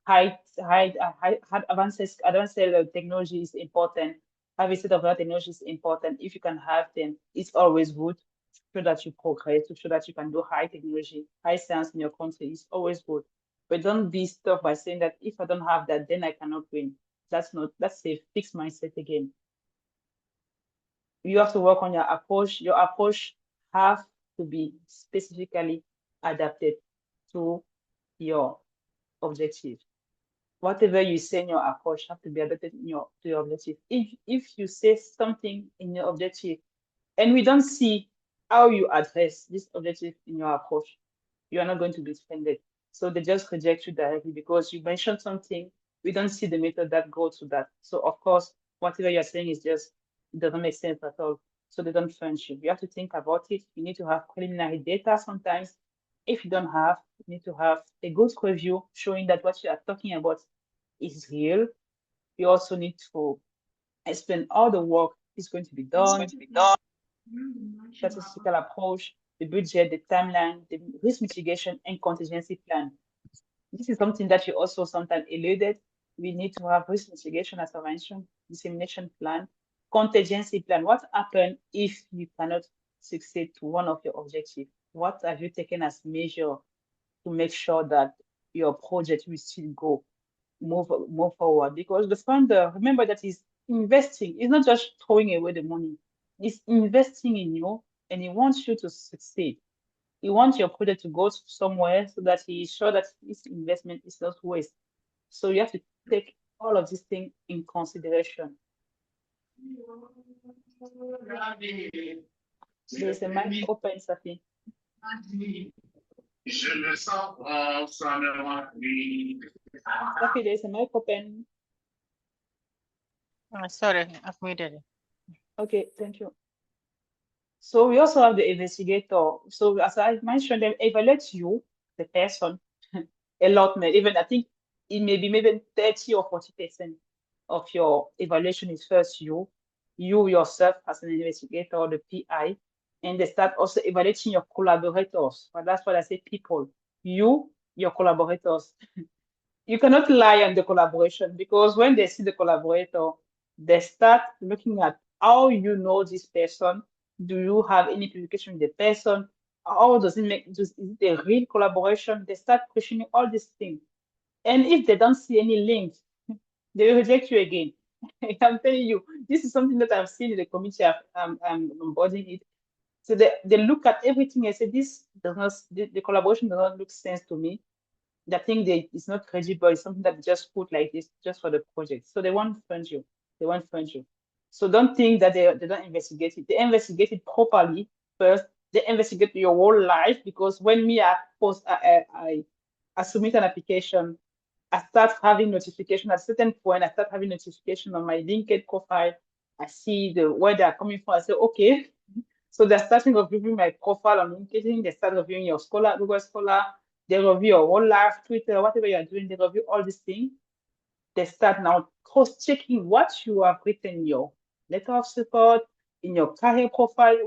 advanced technology is important. Having state of art technology is important. If you can have them, it's always good, so that you progress, to show that you can do high technology, high science in your country is always good. But don't be stuck by saying that if I don't have that, then I cannot win. That's a fixed mindset again. You have to work on your approach. Your approach have to be specifically adapted to your objective. Whatever you say in your approach have to be adapted to your objective. If you say something in your objective and we don't see how you address this objective in your approach, you are not going to be offended. So they just reject you directly because you mentioned something. We don't see the method that goes to that. So of course, whatever you're saying is just, it doesn't make sense at all. So they don't fund you. You have to think about it. You need to have preliminary data sometimes, If you don't have, you need to have a good review showing that what you are talking about is real. You also need to explain how the work is going to be done, statistical approach, the budget, the timeline, the risk mitigation, and contingency plan. This is something that you also sometimes eluded. We need to have risk mitigation, as I mentioned, dissemination plan, contingency plan. What happens if you cannot succeed to one of your objectives? What have you taken as measure to make sure that your project will still go move forward? Because the funder, remember that is investing. It's not just throwing away the money. It's investing in you, and he wants you to succeed. He wants your project to go somewhere so that he is sure that this investment is not waste. So you have to take all of these things in consideration. There's a mic open, Safi. Safi, there's a mic open. Sorry, I've muted it. Okay, thank you. So we also have the investigator. So as I mentioned, they evaluate you, the person, a lot, even I think it may be maybe 30 or 40% of your evaluation is first you yourself as an investigator or the PI, and they start also evaluating your collaborators. But that's what I say, people. You, your collaborators. You cannot lie on the collaboration, because when they see the collaborator, they start looking at how you know this person. Do you have any communication with the person? How does it make, is it a real collaboration? They start questioning all these things. And if they don't see any link, they will reject you again. I'm telling you, this is something that I've seen in the committee. I'm onboarding it. So they look at everything and say, this does not, the collaboration does not look sense to me. The thing it's not credible. It's something that they just put like this just for the project. So they won't fund you. They won't fund you. So don't think that they don't investigate it. They investigate it properly first. They investigate your whole life, because when I submit an application, I start having notification at a certain point. I start having notification on my LinkedIn profile. I see where they're coming from. I say, okay. So they're starting reviewing my profile on LinkedIn. They start reviewing your Scholar, Google Scholar. They review your whole life, Twitter, whatever you're doing. They review all these things. They start now cross-checking what you have written in your letter of support, in your career profile,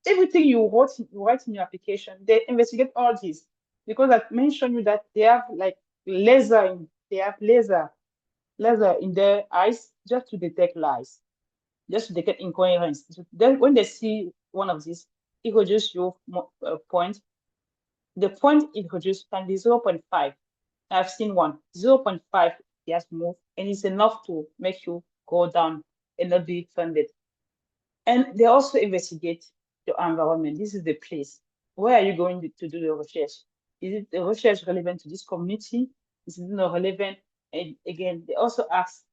everything you write in your application. They investigate all this, because I mentioned you that they have like laser in their eyes just to detect lies, just to detect incoherence. Then when they see one of these, it will just show point. The point it reduced can be 0.5. I've seen one 0.5. It has moved, and it's enough to make you go down and not be funded. And they also investigate your environment. This is the place. Where are you going to do the research? Is it the research relevant to this community? Is it not relevant? And again, they also ask,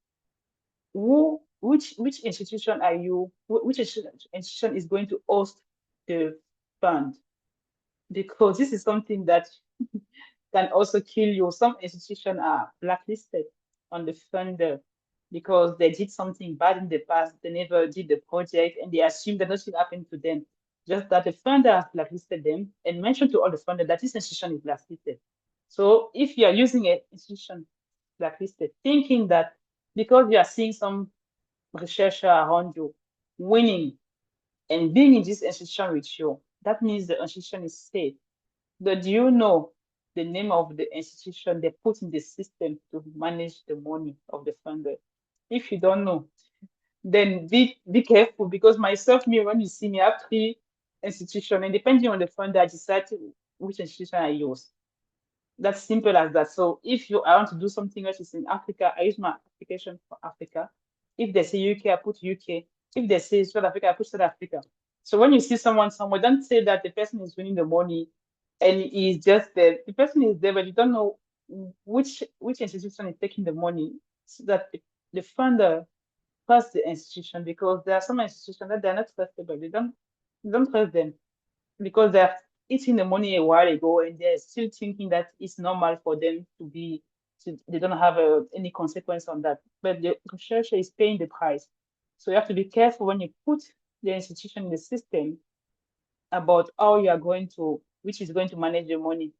which institution are you? Which institution is going to host the fund? Because this is something that can also kill you. Some institutions are blacklisted on the funder because they did something bad in the past. They never did the project, and they assume that nothing happened to them. Just that the funder has blacklisted them and mentioned to all the funders that this institution is blacklisted. So if you are using an institution blacklisted, thinking that because you are seeing some researcher around you winning and being in this institution with you, that means the institution is safe. But do you know the name of the institution they put in the system to manage the money of the funder? If you don't know, then be careful, because myself, when you see me, I have 3 institutions, and depending on the funder, I decide which institution I use. That's simple as that. So if I want to do something else is in Africa, I use my application for Africa. If they say UK, I put UK. If they say South Africa, I put South Africa. So when you see someone somewhere, don't say that the person is winning the money and he's just there. The person is there, but you don't know which institution is taking the money, so that the funder trusts the institution, because there are some institutions that they're not trustable. You don't trust them because they're eating the money a while ago, and they're still thinking that it's normal for them they don't have any consequence on that. But the researcher is paying the price. So you have to be careful when you put the institution in the system about how you are going to which is going to manage your money.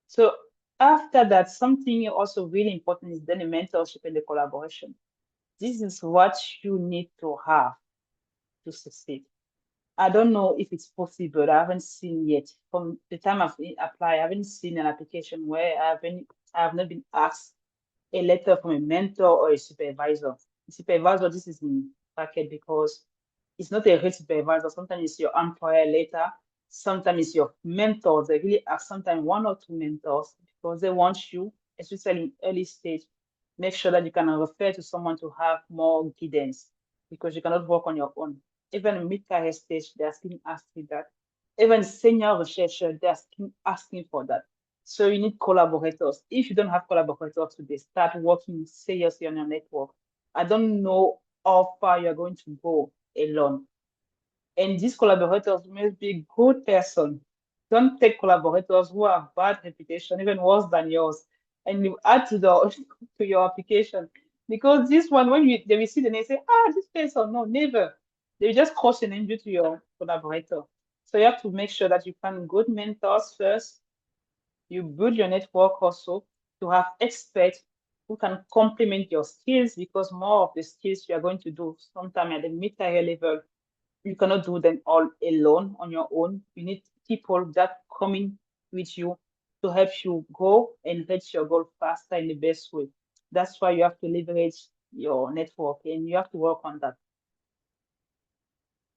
So after that, something also really important is then the mentorship and the collaboration. This is what you need to have to succeed. I don't know if it's possible. I haven't seen yet. From the time I've applied, I haven't seen an application where I have not been asked a letter from a mentor or a supervisor. The supervisor, this is in bracket because it's not a real supervisor. Sometimes it's your employer later. Sometimes it's your mentors. They really ask sometimes one or two mentors because they want you, especially in early stage, make sure that you can refer to someone to have more guidance because you cannot work on your own. Even in mid-career stage, they are still asking that. Even senior researcher, they are still asking for that. So you need collaborators. If you don't have collaborators today, start working seriously on your network. I don't know how far you're going to go alone. And these collaborators must be good person. Don't take collaborators who have bad reputation, even worse than yours, and you add to the to your application. Because this one, when they will see the name, say, this person, no, never. They will just cross your name due to your collaborator. So you have to make sure that you find good mentors first. You build your network also to have experts who can complement your skills because more of the skills you are going to do sometime at the mid-career level, you cannot do them all alone on your own. You need people that coming with you to help you go and reach your goal faster in the best way. That's why you have to leverage your network and you have to work on that.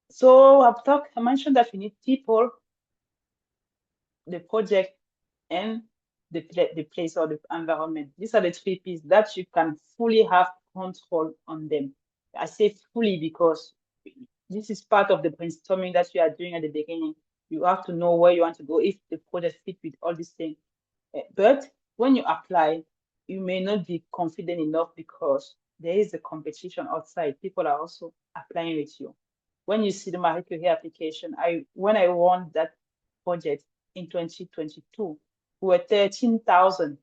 So I mentioned that you need people, the project, and the place or the environment. These are the three P's that you can fully have control on them. I say fully because this is part of the brainstorming that you are doing at the beginning. You have to know where you want to go if the project fit with all these things. But when you apply, you may not be confident enough because there is a competition outside. People are also applying with you. When you see the Marie Curie application, when I won that project in 2022, we were 13,000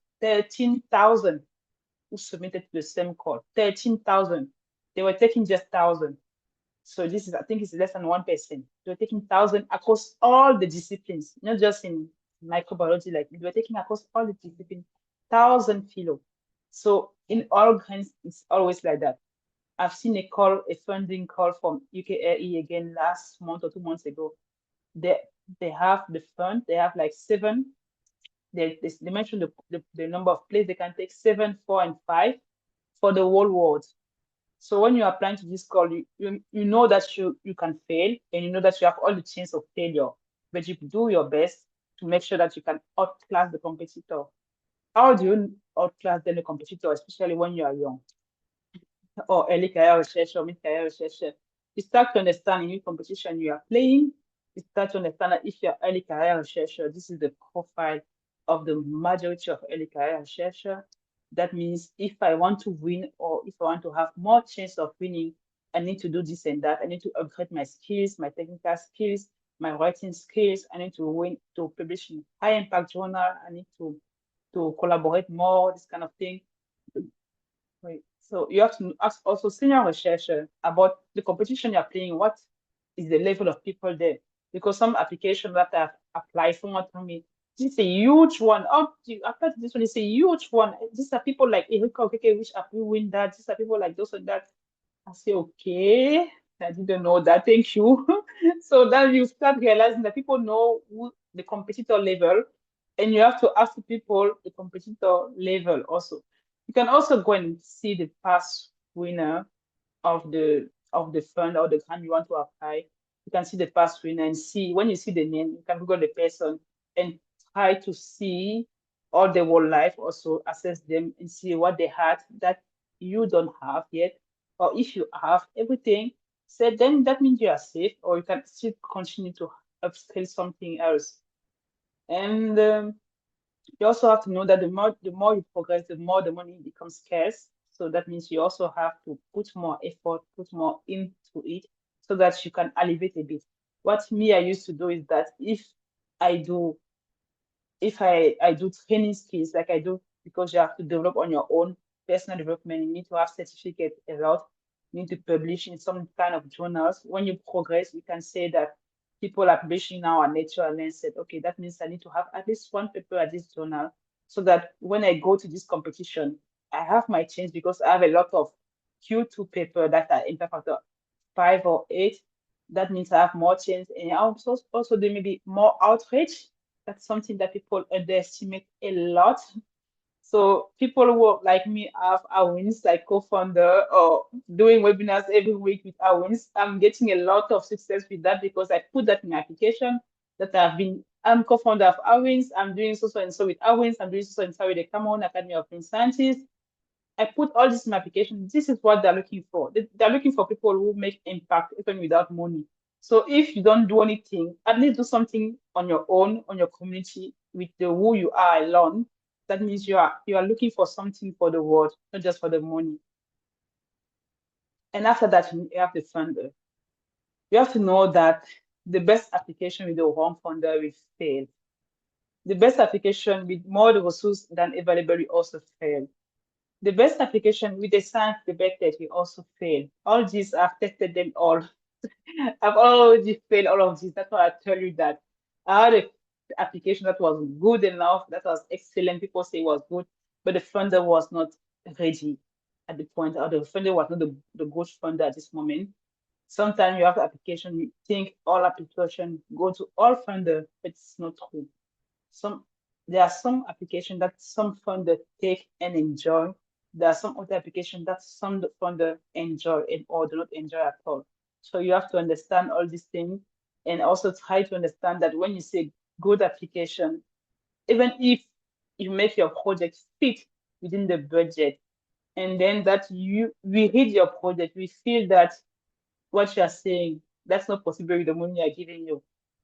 who submitted to the same call. 13,000. They were taking just 1,000. So this is, I think it's less than 1%. They're taking 1,000 across all the disciplines, not just in microbiology, like we're taking across all the disciplines, 1,000 philo. So in all kinds, it's always like that. I've seen a funding call from UKAE again last month or 2 months ago. They have the fund, they have like 7. They mentioned the number of places they can take, 7, 4, and 5 for the whole world. So when you're applying to this call, you know that you can fail and you know that you have all the chance of failure, but you do your best to make sure that you can outclass the competitor. How do you outclass the competitor, especially when you are young? Or early career researcher or mid-career researcher? You start to understand in which competition you are playing. You start to understand that if you're early career researcher, this is the profile of the majority of early career researcher. That means if I want to win or if I want to have more chance of winning, I need to do this and that. I need to upgrade my skills, my technical skills, my writing skills. I need to publish in high impact journal. I need to collaborate more, this kind of thing. Right. So you have to ask also senior researcher about the competition you're playing. What is the level of people there? Because some applications that I've applied, someone told me, this is a huge one. Oh, you apply to this one, it's a huge one. These are people like Erika, okay, which app will win that? These are people like those and that. I say, okay, I didn't know that. Thank you. So then you start realizing that people know the competitor level, and you have to ask the people the competitor level also. You can also go and see the past winner of the fund or the grant you want to apply. You can see the past winner and see when you see the name, you can Google the person and try to see all their whole life, also assess them and see what they had that you don't have yet. Or if you have everything, so then that means you are safe, or you can still continue to upskill something else. And you also have to know that the more you progress, the more the money becomes scarce. So that means you also have to put more effort, put more into it so that you can elevate a bit. What I used to do is that if I do training skills like I do, because you have to develop on your own personal development, you need to have certificate a lot, you need to publish in some kind of journals. When you progress, you can say that people are publishing now on Nature and Lancet. Okay, that means I need to have at least one paper at this journal so that when I go to this competition, I have my chance because I have a lot of Q2 paper that are impact factor 5 or 8. That means I have more chance, and also there may be more outreach. That's something that people underestimate a lot. So people who like me have Awins like co-founder or doing webinars every week with Awins. I'm getting a lot of success with that because I put that in my application that I'm co-founder of Awins. I'm doing so and so with Awins. I'm doing so and so with the Cameroon Academy of Green Scientists. I put all this in my application. This is what they're looking for. They're looking for people who make impact even without money. So if you don't do anything, at least do something on your own, on your community, with the who you are alone. That means you are looking for something for the world, not just for the money. And after that, you have the funder. You have to know that the best application with the wrong funder will fail. The best application with more resources than available will also fail. The best application with the science debated will also fail. All these, I've tested them all. I've already failed all of these. That's why I tell you that I had an application that was good enough, that was excellent. People say it was good, but the funder was not ready at the point, or the funder was not the good funder at this moment. Sometimes you have application, you think all application go to all funder, but it's not true. There are some applications that some funder take and enjoy. There are some other applications that some funder enjoy or do not enjoy at all. So you have to understand all these things and also try to understand that when you say good application, even if you make your project fit within the budget, and then that we read your project, we feel that what you are saying, that's not possible with the money you are giving you.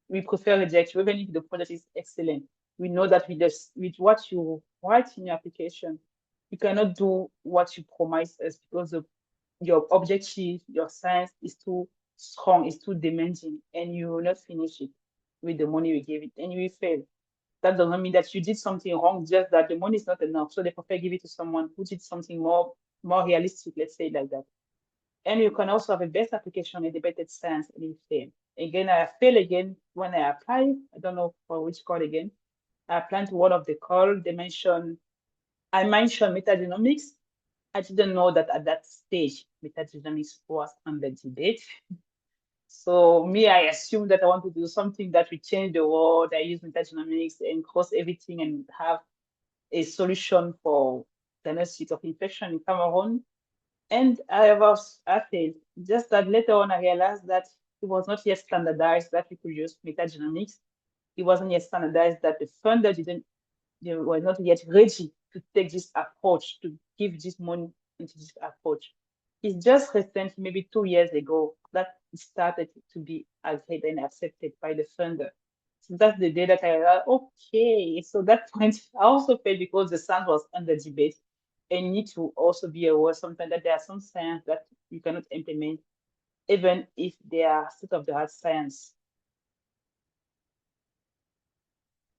We prefer reject you, even if the project is excellent. We know that with what you write in your application, you cannot do what you promise us because your objective, your science is too strong, is too demanding, and you will not finish it with the money we gave it, and you will fail. That does not mean that you did something wrong, just that the money is not enough. So they prefer give it to someone who did something more realistic, let's say like that. And you can also have a best application in debated science and you fail. Again, I fail again when I apply. I don't know for which call again. I applied to one of the call. I mentioned metagenomics. I didn't know that at that stage, metagenomics was under debate. So me, I assumed that I want to do something that will change the world. I use metagenomics and cross everything and have a solution for diagnosis of infection in Cameroon. And I failed. Just that later on, I realized that it was not yet standardized that we could use metagenomics. It wasn't yet standardized that the funder they were not yet ready to take this approach, to give this money into this approach. It's just recent, maybe 2 years ago, that it started to be agreed and accepted by the funder. So that's the day that I realized, okay, so that point, I also failed because the science was under debate. And you need to also be aware sometimes that there are some science that you cannot implement, even if they are state-of-the-art science.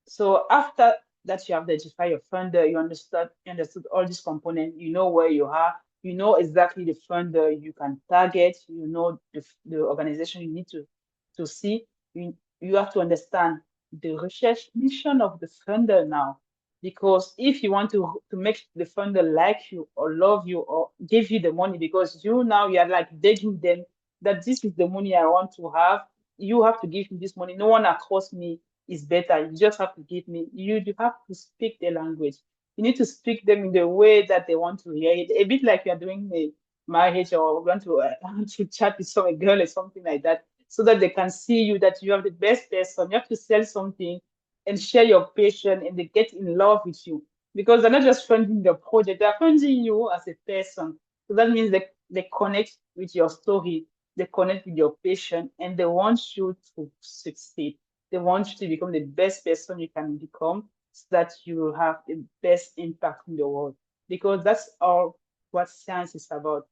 So after that, you have identified your funder, you understood all these components, you know where you are, you know exactly the funder you can target, you know the organization you need to see. You have to understand the research mission of the funder now. Because if you want to make the funder like you or love you or give you the money, because you are like begging them that this is the money I want to have, you have to give me this money. No one across me is better. You just have to give me, you have to speak their language. You need to speak them in the way that they want to hear it. A bit like you're doing a marriage or want to chat with some girl or something like that, so that they can see you, that you are the best person. You have to sell something and share your passion, and they get in love with you because they're not just funding the project, they're funding you as a person. So that means they connect with your story, they connect with your passion, and they want you to succeed. They want you to become the best person you can become so that you will have the best impact in the world. Because that's all what science is about.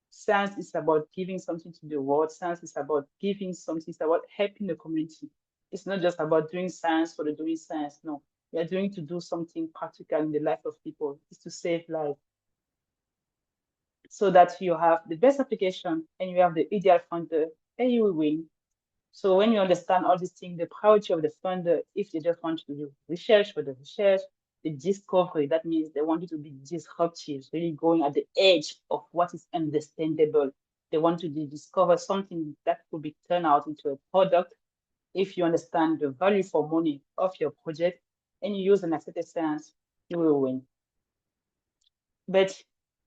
Science is about giving something to the world. Science is about giving something, it's about helping the community. It's not just about doing science for the doing science. No, we are doing to do something practical in the life of people. It's to save life. So that you have the best application and you have the ideal funder and you will win. So when you understand all these things, the priority of the funder, if they just want to do research for the research, the discovery, that means they want you to be disruptive, really going at the edge of what is understandable. They want to discover something that could be turned out into a product. If you understand the value for money of your project and you use an accepted science, you will win. But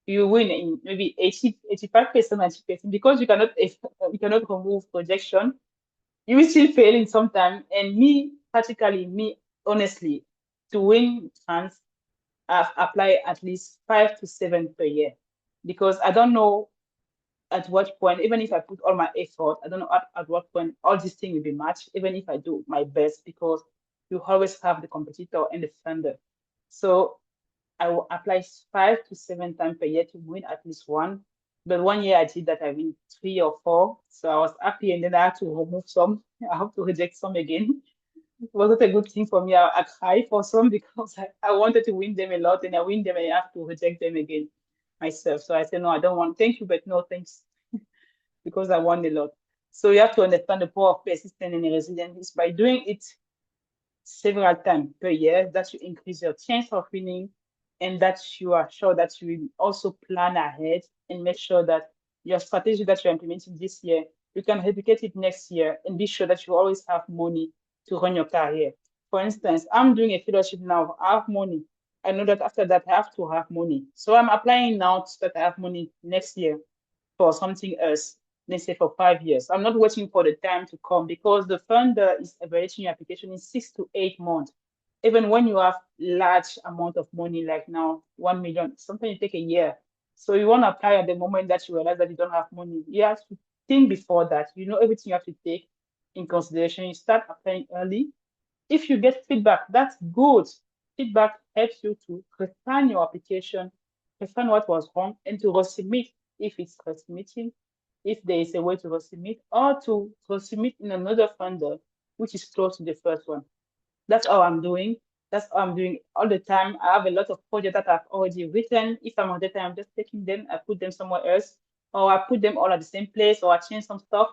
you win in maybe 85%, 90%, because you cannot remove projection. You will still fail in some time. And me, practically me, honestly, to win chance, I've applied at least 5 to 7 per year, because I don't know at what point, even if I put all my effort, I don't know at what point all these things will be matched, even if I do my best, because you always have the competitor and the funder. So I will apply 5 to 7 times per year to win at least one. But one year I did that, I win 3 or 4. So I was happy, and then I had to remove some. I have to reject some again. It wasn't a good thing for me. I cried for some because I wanted to win them a lot, and I win them and I have to reject them again myself. So I said, no, I don't want, thank you, but no thanks, because I won a lot. So you have to understand the power of persistence and resilience. By doing it several times per year, that you increase your chance of winning, and that you are sure that you will also plan ahead and make sure that your strategy that you're implementing this year, you can replicate it next year and be sure that you always have money to run your career. For instance, I'm doing a fellowship now, I have money. I know that after that, I have to have money. So I'm applying now so that I have money next year for something else, let's say for 5 years. I'm not waiting for the time to come, because the funder is evaluating your application in 6 to 8 months. Even when you have large amount of money, like now 1 million, sometimes it take a year. So you want to apply at the moment that you realize that you don't have money. You have to think before that. You know everything you have to take in consideration. You start applying early. If you get feedback, that's good. Feedback helps you to refine your application, refine what was wrong, and to resubmit if it's resubmitting, if there is a way to resubmit, or to resubmit in another funder, which is close to the first one. That's all I'm doing. That's all I'm doing all the time. I have a lot of projects that I've already written. If I'm on data, I'm just taking them, I put them somewhere else, or I put them all at the same place, or I change some stuff,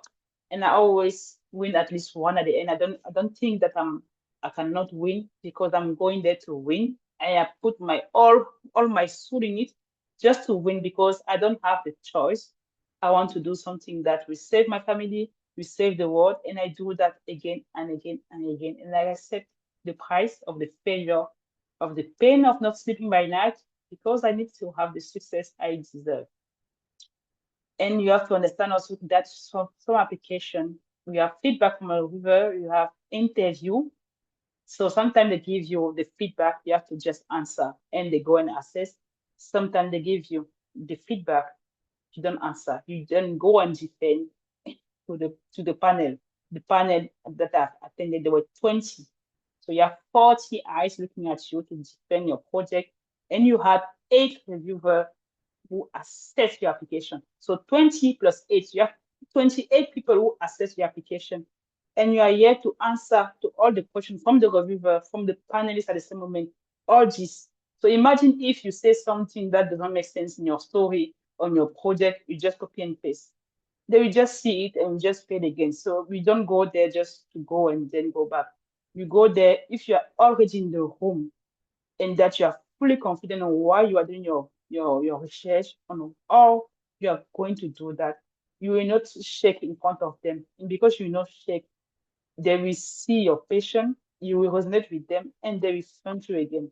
and I always win at least one at the end. I don't think that I cannot win, because I'm going there to win. And I put my all my soul in it just to win, because I don't have the choice. I want to do something that will save my family, will save the world, and I do that again and again and again. And I accept the price of the failure, of the pain of not sleeping by night, because I need to have the success I deserve. And you have to understand also that some application, you have feedback from a reviewer, you have interview. So sometimes they give you the feedback, you have to just answer, and they go and assess. Sometimes they give you the feedback, you don't answer, you then go and defend to the panel. The panel that I've attended, there were 20. So you have 40 eyes looking at you to defend your project, and you had 8 reviewers who assess your application. So 20 plus 8, you have 28 people who assess your application. And you are here to answer to all the questions from the reviewer, from the panelists at the same moment, all this. So imagine if you say something that does not make sense in your story, on your project, you just copy and paste. They will just see it and just fail again. So we don't go there just to go and then go back. You go there if you are already in the room, and that you are fully confident on why you are doing your research, on how you are going to do that. You will not shake in front of them. And because you will not shake, they will see your passion, you will resonate with them, and they will fund you again.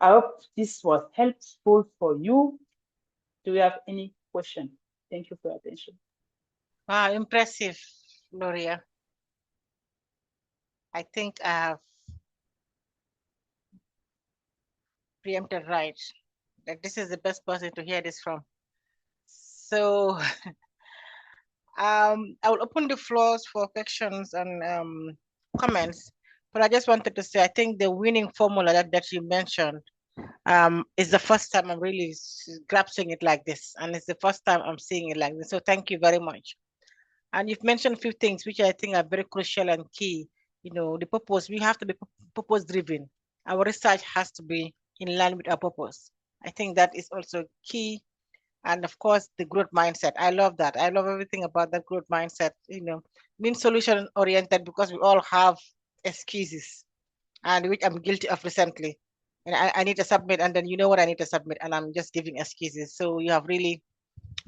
I hope this was helpful for you. Do you have any question? Thank you for your attention. Wow, impressive, Gloria. I think I have preempted right. Like, this is the best person to hear this from. So I will open the floors for questions and comments, but I just wanted to say, I think the winning formula that you mentioned is the first time I'm really grasping it like this, and it's the first time I'm seeing it like this. So thank you very much. And you've mentioned a few things which I think are very crucial and key. You know, the purpose, we have to be purpose driven. Our research has to be in line with our purpose. I think that is also key. And of course, the growth mindset. I love that. I love everything about that growth mindset. You know, being solution oriented because we all have excuses, and which I'm guilty of recently. And I need to submit, and then you know what I need to submit, and I'm just giving excuses. So you have really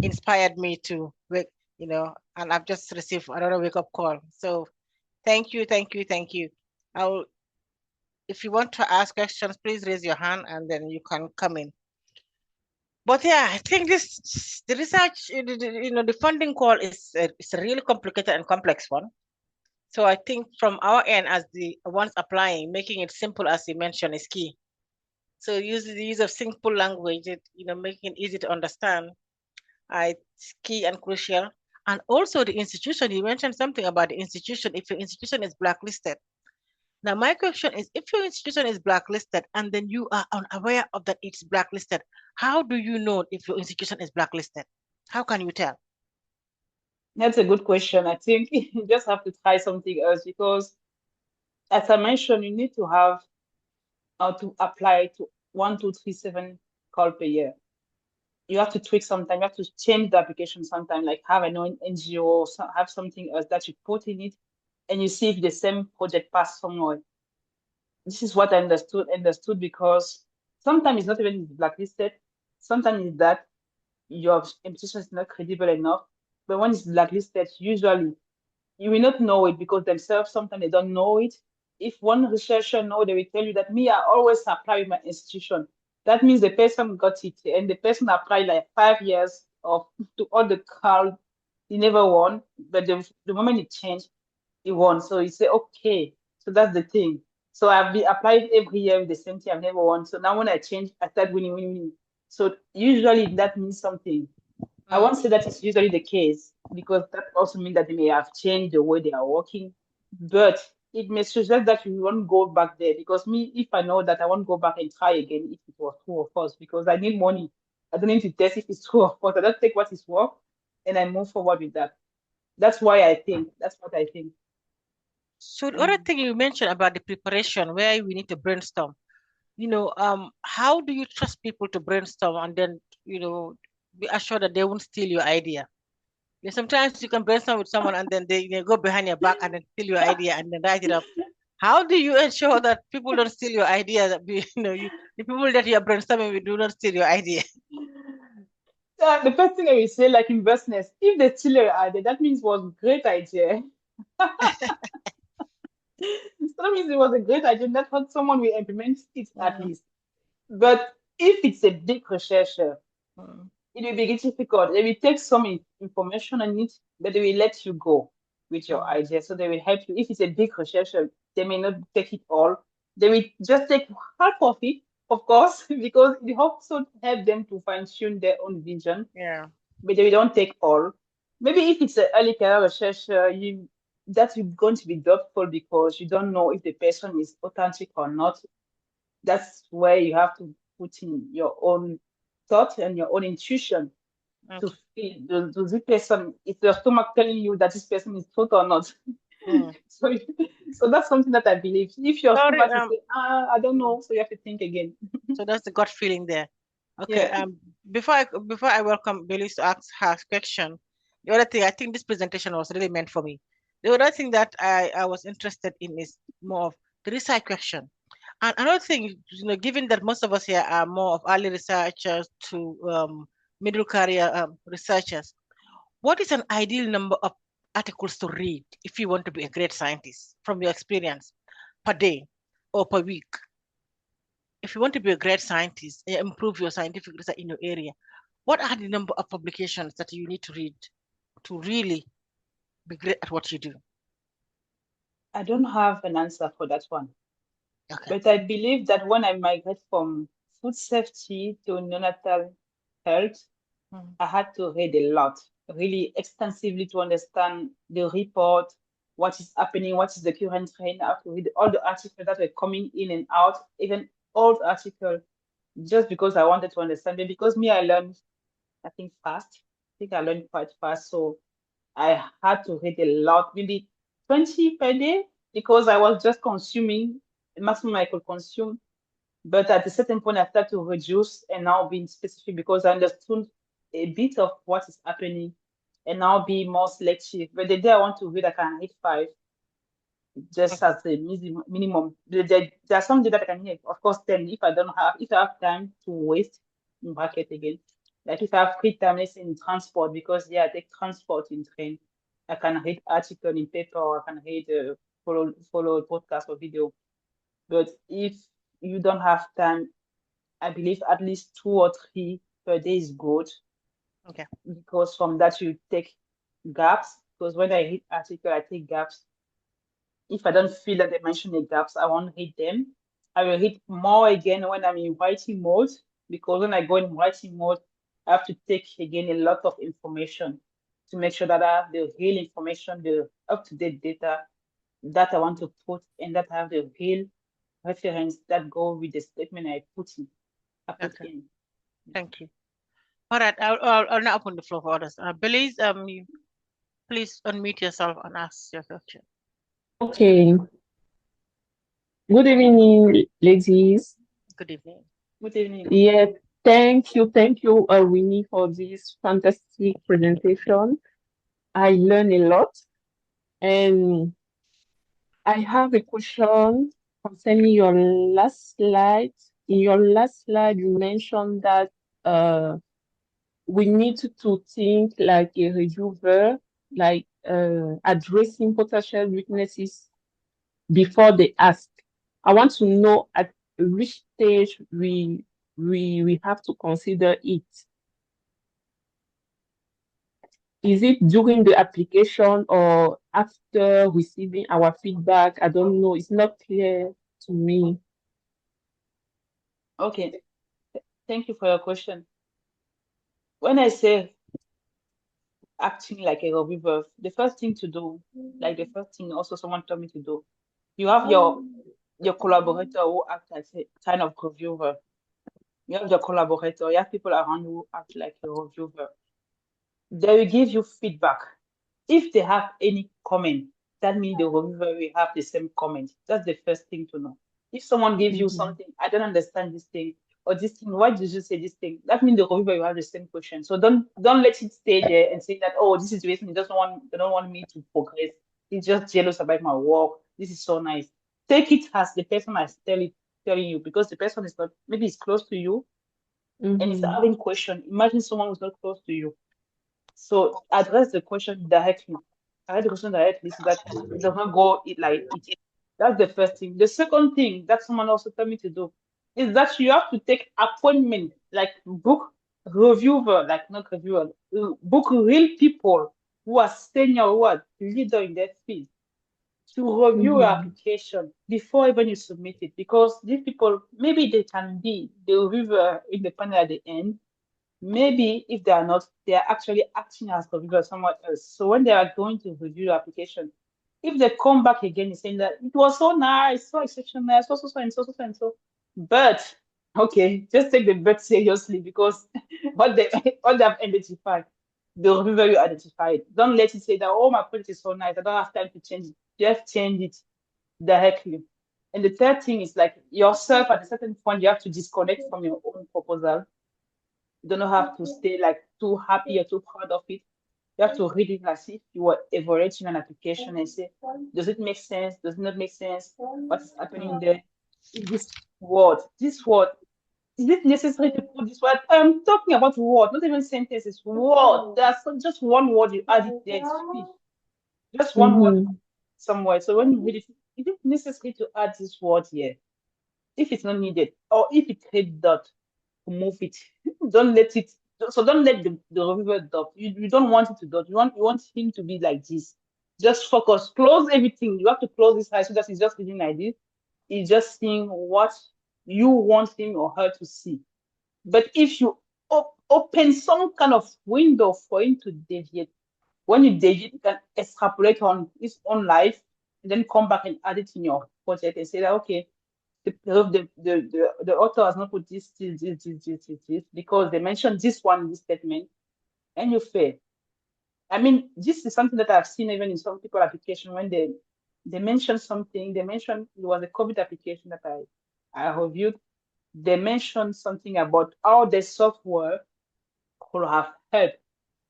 inspired me to wake, and I've just received another wake up call. So thank you, thank you, thank you. I'll, if you want to ask questions, please raise your hand, and then you can come in. But yeah, I think the research, the funding call is a really complicated and complex one. So I think from our end, as the ones applying, making it simple, as you mentioned, is key. So use the use of simple language, making it easy to understand, it's key and crucial. And also the institution, you mentioned something about the institution, if your institution is blacklisted. Now, my question is, if your institution is blacklisted and then you are unaware of that it's blacklisted, how do you know if your institution is blacklisted? How can you tell? That's a good question. I think you just have to try something else because, as I mentioned, you need to have to apply to 1237 call per year. You have to tweak sometimes, you have to change the application sometimes, like have an NGO or have something else that you put in it, and you see if the same project passed somewhere. This is what I understood because sometimes it's not even blacklisted. Sometimes it's that your institution is not credible enough. But when it's blacklisted, usually you will not know it because themselves sometimes they don't know it. If one researcher know, they will tell you that me, I always apply with my institution. That means the person got it and the person applied like 5 years of to all the call, he never won. But the moment it changed, he won. So he said, okay. So that's the thing. So I've been applied every year with the same thing. I've never won. So now when I change, I start winning. So usually that means something. I won't say that it's usually the case because that also means that they may have changed the way they are working, but it may suggest that you won't go back there because me, if I know that I won't go back and try again if it was true or false because I need money. I don't need to test if it's true or false. I just take what is work and I move forward with that. That's why I think. That's what I think. So the other thing you mentioned about the preparation, where we need to brainstorm, how do you trust people to brainstorm and then, be assured that they won't steal your idea? Sometimes you can brainstorm with someone and then they go behind your back and then steal your idea and then write it up. How do you ensure that people don't steal your idea? That the people that you are brainstorming with do not steal your idea. The first thing I will say, like in business, if they steal your idea, that means it was a great idea. So that means it was a great idea. That's what someone will implement it at least. But if it's a big researcher, it will be difficult. They will take some information on it, but they will let you go with your idea. So they will help you. If it's a big researcher, they may not take it all. They will just take half of it, of course, because it also help them to fine-tune their own vision. Yeah. But they don't take all. Maybe if it's an early career researcher, that's going to be doubtful because you don't know if the person is authentic or not. That's where you have to put in your own thought and your own intuition to feel does this person, is your stomach telling you that this person is truth or not? So that's something that I believe. If your stomach is saying, I don't know, so you have to think again. So that's the gut feeling there. Okay. Yeah. Before I welcome Belize to ask her question, the other thing, I think this presentation was really meant for me. The other thing that I was interested in is more of the research question. And another thing, given that most of us here are more of early researchers to middle career researchers, what is an ideal number of articles to read if you want to be a great scientist from your experience per day or per week? If you want to be a great scientist and improve your scientific research in your area, what are the number of publications that you need to read to really be great at what you do? I don't have an answer for that one. Okay. But I believe that when I migrate from food safety to neonatal health, I had to read a lot, really extensively to understand the report, what is happening, what is the current trend. I have to read all the articles that were coming in and out, even old articles, just because I wanted to understand it. Because me, I learned, I think, fast. I think I learned quite fast. So I had to read a lot, maybe 20 per day, because I was just consuming the maximum I could consume. But at a certain point, I started to reduce and now being specific because I understood a bit of what is happening and now be more selective. But the day I want to read, I can read 5 just Okay. as a minimum. There are some days that I can read, of course, 10 if I have time to waste in bracket again. Like if I have free time, let's say in transport, because I take transport in train. I can read article in paper, or I can read follow a podcast or video. But if you don't have time, I believe at least 2 or 3 per day is good, Okay. because from that you take gaps. Because when I read article, I take gaps. If I don't feel that they mention the gaps, I won't read them. I will read more again when I'm in writing mode, because when I go in writing mode, I have to take again a lot of information to make sure that I have the real information, the up-to-date data that I want to put, and that I have the real reference that go with the statement I put Okay. in. Thank you. All right. I'll now open the floor for others. Belize, you please unmute yourself and ask your question. Okay. Good evening, ladies. Good evening. Good evening. Yeah, thank you, Winnie, for this fantastic presentation. I learned a lot, and I have a question concerning your last slide. In your last slide, you mentioned that we need to think like a reviewer, like addressing potential weaknesses before they ask. I want to know at which stage we have to consider it. Is it during the application or after receiving our feedback? I don't know. It's not clear to me. Okay. Thank you for your question. When I say acting like a reviewer, the first thing to do, like the first thing also someone told me to do, you have your collaborator who act as a kind of reviewer. You have your collaborator, you have people around who act like a reviewer. They will give you feedback. If they have any comment, that means the reviewer will have the same comment. That's the first thing to know. If someone gives you something, I don't understand this thing, or this thing, why did you say this thing? That means the reviewer will have the same question. So don't let it stay there and say that, oh, this situation they don't want me to progress. He's just jealous about my work. This is so nice. Take it as the person is telling you, because the person is not, maybe it's close to you and it's having question. Imagine someone who's not close to you. So address the question directly. Address the question directly so that it does not go like it. That's the first thing. The second thing that someone also told me to do is that you have to take appointment, like book reviewer, like not reviewer, book real people who are senior, who are leader in their field, to review your application before even you submit it, because these people, maybe they can be the reviewer in the panel at the end. Maybe if they are not, they are actually acting as the reviewer somewhere else. So when they are going to review your application, if they come back again and saying that it was so nice, so exceptional, so and so, but okay, just take the but seriously, because what they have identified, the reviewer you identified. Don't let it say that, oh, my project is so nice, I don't have time to change it. Just change it directly. And the third thing is, like, yourself at a certain point, you have to disconnect from your own proposal. You don't have to stay like too happy or too proud of it. You have to read it as if you were evaluating an application and say, does it make sense? Does it not make sense? What is happening there? Is this word, is it necessary to put this word? I'm talking about word, not even sentences. Word. There's just one word you add it there. It's fish. Just one word somewhere. So when you read it, is it necessary to add this word here? If it's not needed, or if it hit dot, move it. Don't let it. So don't let the reviewer dot. You don't want it to dot. You want him to be like this. Just focus. Close everything. You have to close his eyes so that he's just reading like this. He's just seeing what you want him or her to see. But if you open some kind of window for him to deviate, when you deviate, you can extrapolate on his own life and then come back and add it in your project and say that, okay, the author has not put this, because they mentioned this one in this statement, and you fail. I mean, this is something that I've seen even in some people application when they mention something. They mentioned it was a COVID application that I reviewed. They mentioned something about how the software could have helped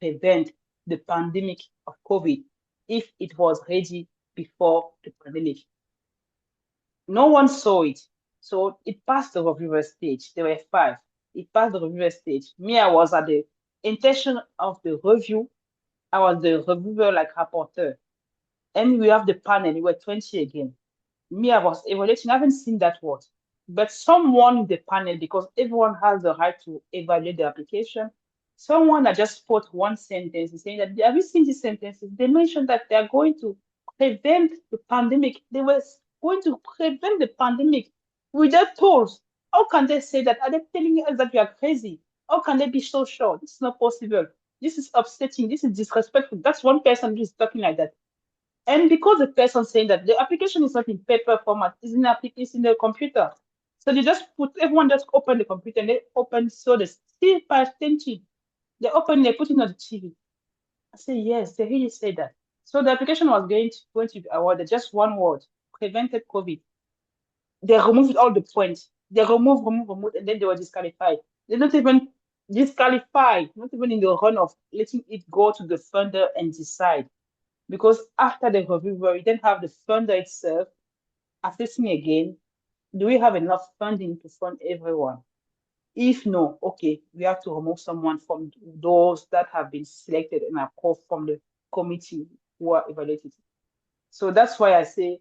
prevent the pandemic of COVID if it was ready before the pandemic. No one saw it. So it passed the reviewer stage. There were 5. It passed the reviewer stage. Me, I was at the intention of the review. I was the reviewer, like rapporteur. And we have the panel. We were 20 again. Me, I was evaluating. I haven't seen that word. But someone in the panel, because everyone has the right to evaluate the application, someone that just put one sentence saying that, have you seen these sentences? They mentioned that they are going to prevent the pandemic. They were going to prevent the pandemic with their tools. How can they say that? Are they telling us that we are crazy? How can they be so sure? This is not possible. This is upsetting. This is disrespectful. That's one person who is talking like that. And because the person saying that the application is not in paper format, it's in the computer. So they just everyone just open the computer and they open, so they still pay attention. They open, they put it on the TV. I say, yes, they really say that. So the application was going to be awarded just one word, prevented COVID. They removed all the points. They removed, and then they were disqualified. They're not even disqualified, not even in the run of letting it go to the funder and decide. Because after the review, we then have the funder itself assessing again, do we have enough funding to fund everyone? If no, okay, we have to remove someone from those that have been selected and are called from the committee who are evaluated. So that's why I say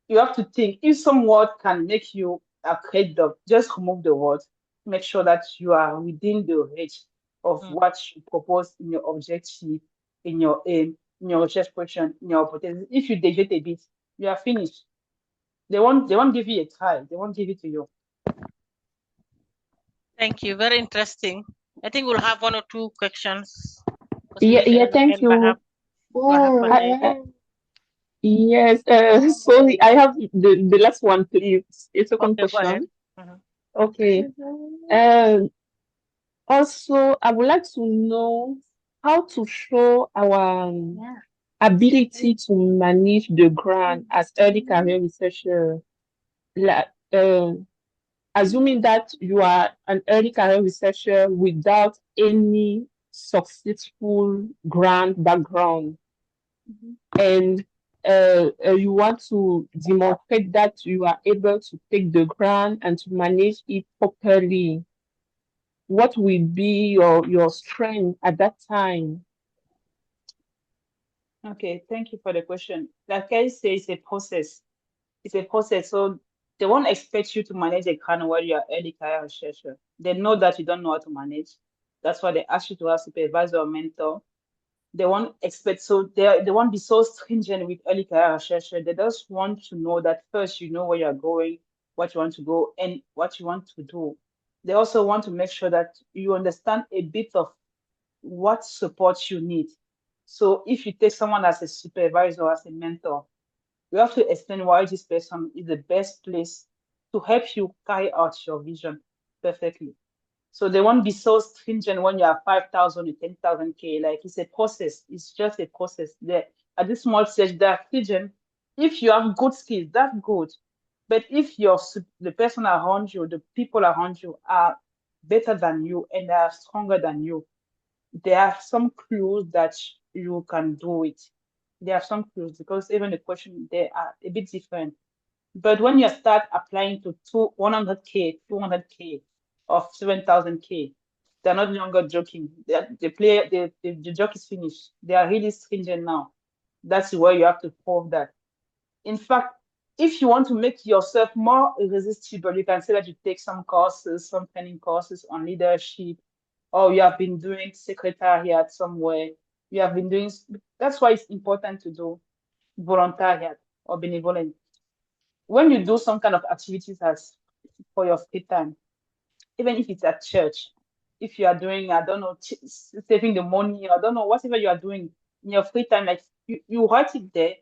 you have to think, if some word can make you a creditor, just remove the word. Make sure that you are within the range of what you propose in your objective, in your aim, in your research question, in your hypothesis. If you deviate a bit, you are finished. They won't give you a try. They won't give it to you. Thank you. Very interesting. I think we'll have 1 or 2 questions. Yeah, thank you. Yes, sorry, I have the last one, please. It's a Okay, go question. ahead. Okay. Also, I would like to know how to show our ability to manage the grant as early career researcher. Like, assuming that you are an early career researcher without any successful grant background, and you want to demonstrate that you are able to take the grant and to manage it properly, what will be your strength at that time? Okay, thank you for the question. Like I say, it's a process. It's a process. So they won't expect you to manage a grant while you are early career researcher. They know that you don't know how to manage. That's why they ask you to have supervisor or mentor. They won't expect, so they won't be so stringent with early career researcher. They just want to know that first you know where you're going, what you want to go, and what you want to do. They also want to make sure that you understand a bit of what support you need. So if you take someone as a supervisor, as a mentor, you have to explain why this person is the best place to help you carry out your vision perfectly. So they won't be so stringent when you have 5,000 or 10,000 K. Like, it's a process. It's just a process. There at this small stage, they are stringent. If you have good skills, that's good. But if the person around you, the people around you are better than you and they are stronger than you, there are some clues that you can do it. There are some clues because even the question, they are a bit different. But when you start applying to 100K, 200K, of 7,000K, they're not longer joking. The joke is finished. They are really stringent now. That's where you have to prove that. In fact, if you want to make yourself more irresistible, you can say that you take some courses, some training courses on leadership, or you have been doing secretariat somewhere. You have been doing, that's why it's important to do voluntariat or benevolent. When you do some kind of activities as for your free time, even if it's at church, if you are doing, I don't know, saving the money, I don't know, whatever you are doing in your free time, like you write it there,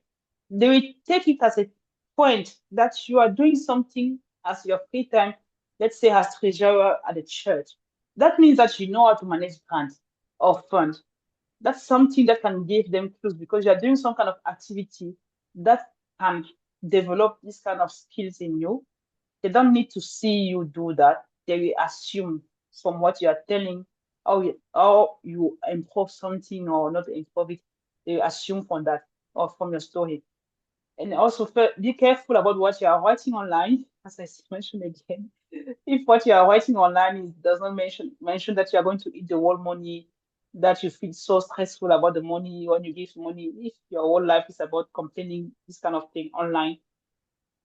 they will take it as a point that you are doing something as your free time, let's say as treasurer at the church. That means that you know how to manage grants or fund. That's something that can give them clues because you are doing some kind of activity that can develop this kind of skills in you. They don't need to see you do that. They will assume from what you are telling how you improve something or not improve it, they assume from that or from your story. And also be careful about what you are writing online, as I mentioned again. If what you are writing online does not mention that you are going to eat the whole money, that you feel so stressful about the money when you give money, if your whole life is about complaining this kind of thing online,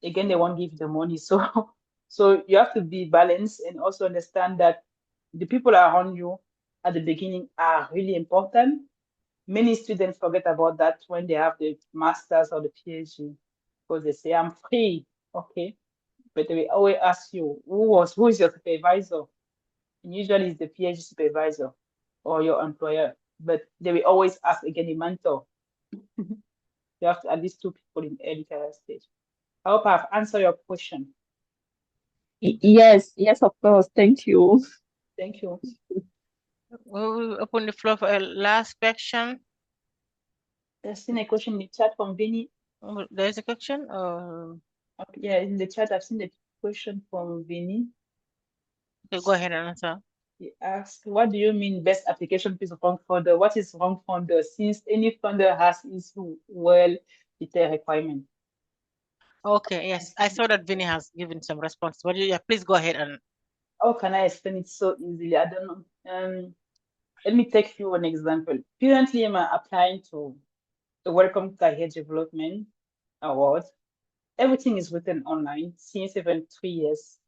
again they won't give the money. So you have to be balanced and also understand that the people around you at the beginning are really important. Many students forget about that when they have the masters or the PhD because they say I'm free, okay, but they will always ask you who is your supervisor, and usually it's the PhD supervisor or your employer, but they will always ask again a mentor. You have to at least two people in early career stage. I hope I've answered your question. Yes, of course. Thank you. Thank you. We will open the floor for a last question. I've seen a question in the chat from Vinny. There's a question? Yeah, in the chat, I've seen the question from Vinny. Okay, go ahead and answer. He asked, what do you mean best application piece of wrong funder? What is wrong funder? Since any funder has its well-detailed requirement. Okay, yes, I saw that Vinny has given some response, but yeah, please go ahead and. How can I explain it so easily? I don't know. Let me take you an example. Currently, I'm applying to the Welcome Career Development Award. Everything is written online since even 3 years.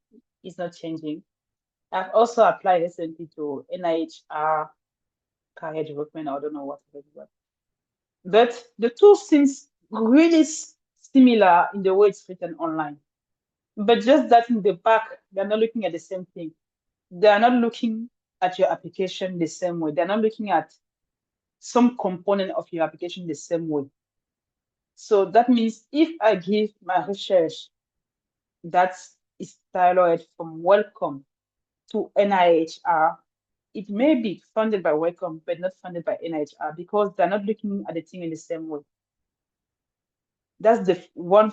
It's not changing. I've also applied recently to NIHR Career Development. I don't know what it is. But the two seems really similar in the way it's written online. But just that in the back, they're not looking at the same thing. They are not looking at your application the same way. They're not looking at some component of your application the same way. So that means if I give my research that is tailored from Welcome to NIHR, it may be funded by Welcome, but not funded by NIHR because they're not looking at the thing in the same way. That's the one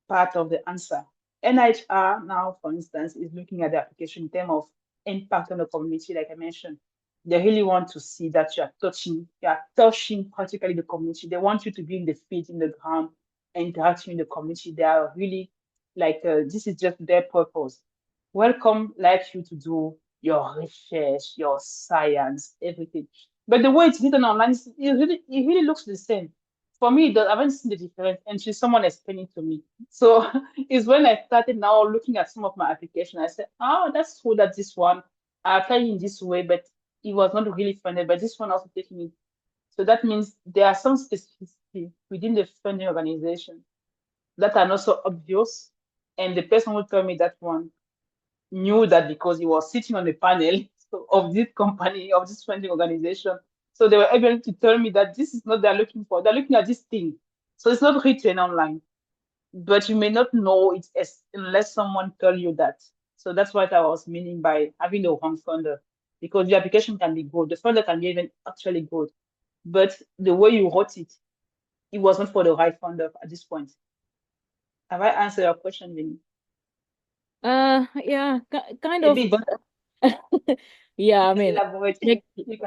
part of the answer. NIHR now, for instance, is looking at the application in terms of impact on the community, like I mentioned. They really want to see that you are touching practically the community. They want you to be in the feet, in the ground, interacting in the community. They are really like, this is just their purpose. Welcome likes you to do your research, your science, everything. But the way it's written online, it really looks the same. For me, I haven't seen the difference, and she's someone explaining to me. So it's when I started now looking at some of my application, I said, oh, that's cool that this one, I applied in this way, but it was not really funded, but this one also taking it. So that means there are some specificity within the funding organization that are not so obvious. And the person who told me that one knew that because he was sitting on the panel of this company, of this funding organization. So they were able to tell me that this is not they're looking for. They're looking at this thing. So it's not written online, but you may not know it unless someone tell you that. So that's what I was meaning by having the wrong funder, because the application can be good. The funder can be even actually good, but the way you wrote it, it wasn't for the right funder at this point. Have I answered your question, Vinny? Yeah, kind A of, bit. but yeah, I mean, Elaborate.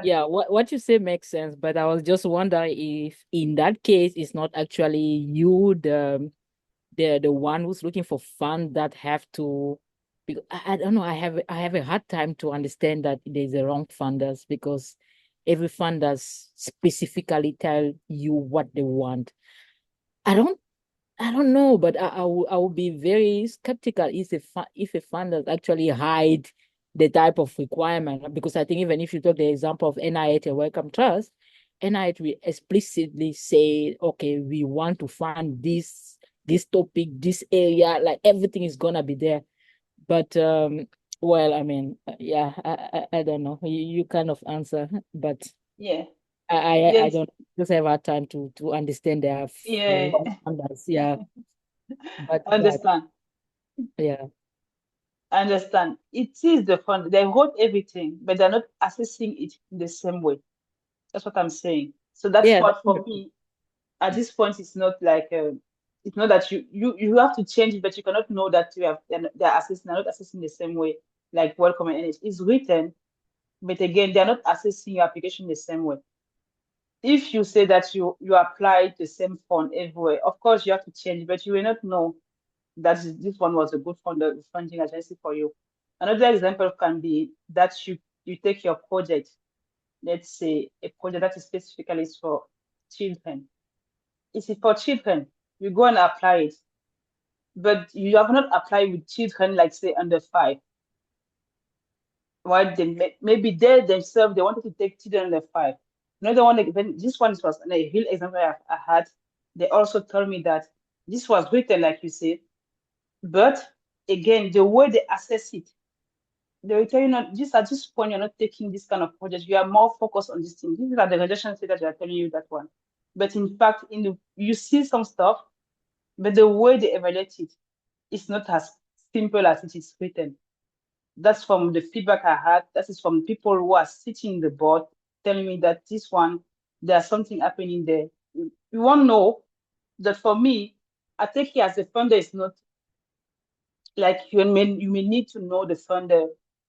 yeah, what you say makes sense, but I was just wondering if in that case it's not actually you, the one who's looking for fund that have to, because I don't know, I have a hard time to understand that there's a wrong funders because every funders specifically tell you what they want. I don't know, but I will be very skeptical if a funders actually hide the type of requirement, because I think even if you took the example of NIH and Wellcome Trust, NIH will explicitly say, okay, we want to fund this topic, this area, like everything is gonna be there. But well, I mean, yeah, I don't know. You kind of answer, but Yeah. I Yes. don't just have a time to understand their Yeah. funders. Yeah. But Understand. yeah. Understand. It is the fund. They wrote everything, but they're not assessing it in the same way. That's what I'm saying. So that's Yeah. what for me, at this point, it's not like it's not that you have to change it, but you cannot know that they're assessing, they're not assessing the same way like Welcome and NH. It's written, But again, they're not assessing your application the same way. If you say that you apply the same fund everywhere, of course you have to change, but you will not know that this one was a good funding agency for you. Another example can be that you take your project, let's say a project that is specifically for children. It's for children. You go and apply it, but you have not applied with children like say under 5. Why maybe they themselves they wanted to take children under 5. Another one, when this one was a real example I had. They also told me that this was written like you said, but again the way they assess it, they will tell you not just at this point you're not taking this kind of project. You are more focused on this thing. These are the regulations that they are telling you that one. But in fact, you see some stuff, but the way they evaluate it is not as simple as it is written. That's from the feedback I had. That is from people who are sitting in the board telling me that this one, there's something happening there. You won't know that for me, I take it as the funder is not like you may need to know the funder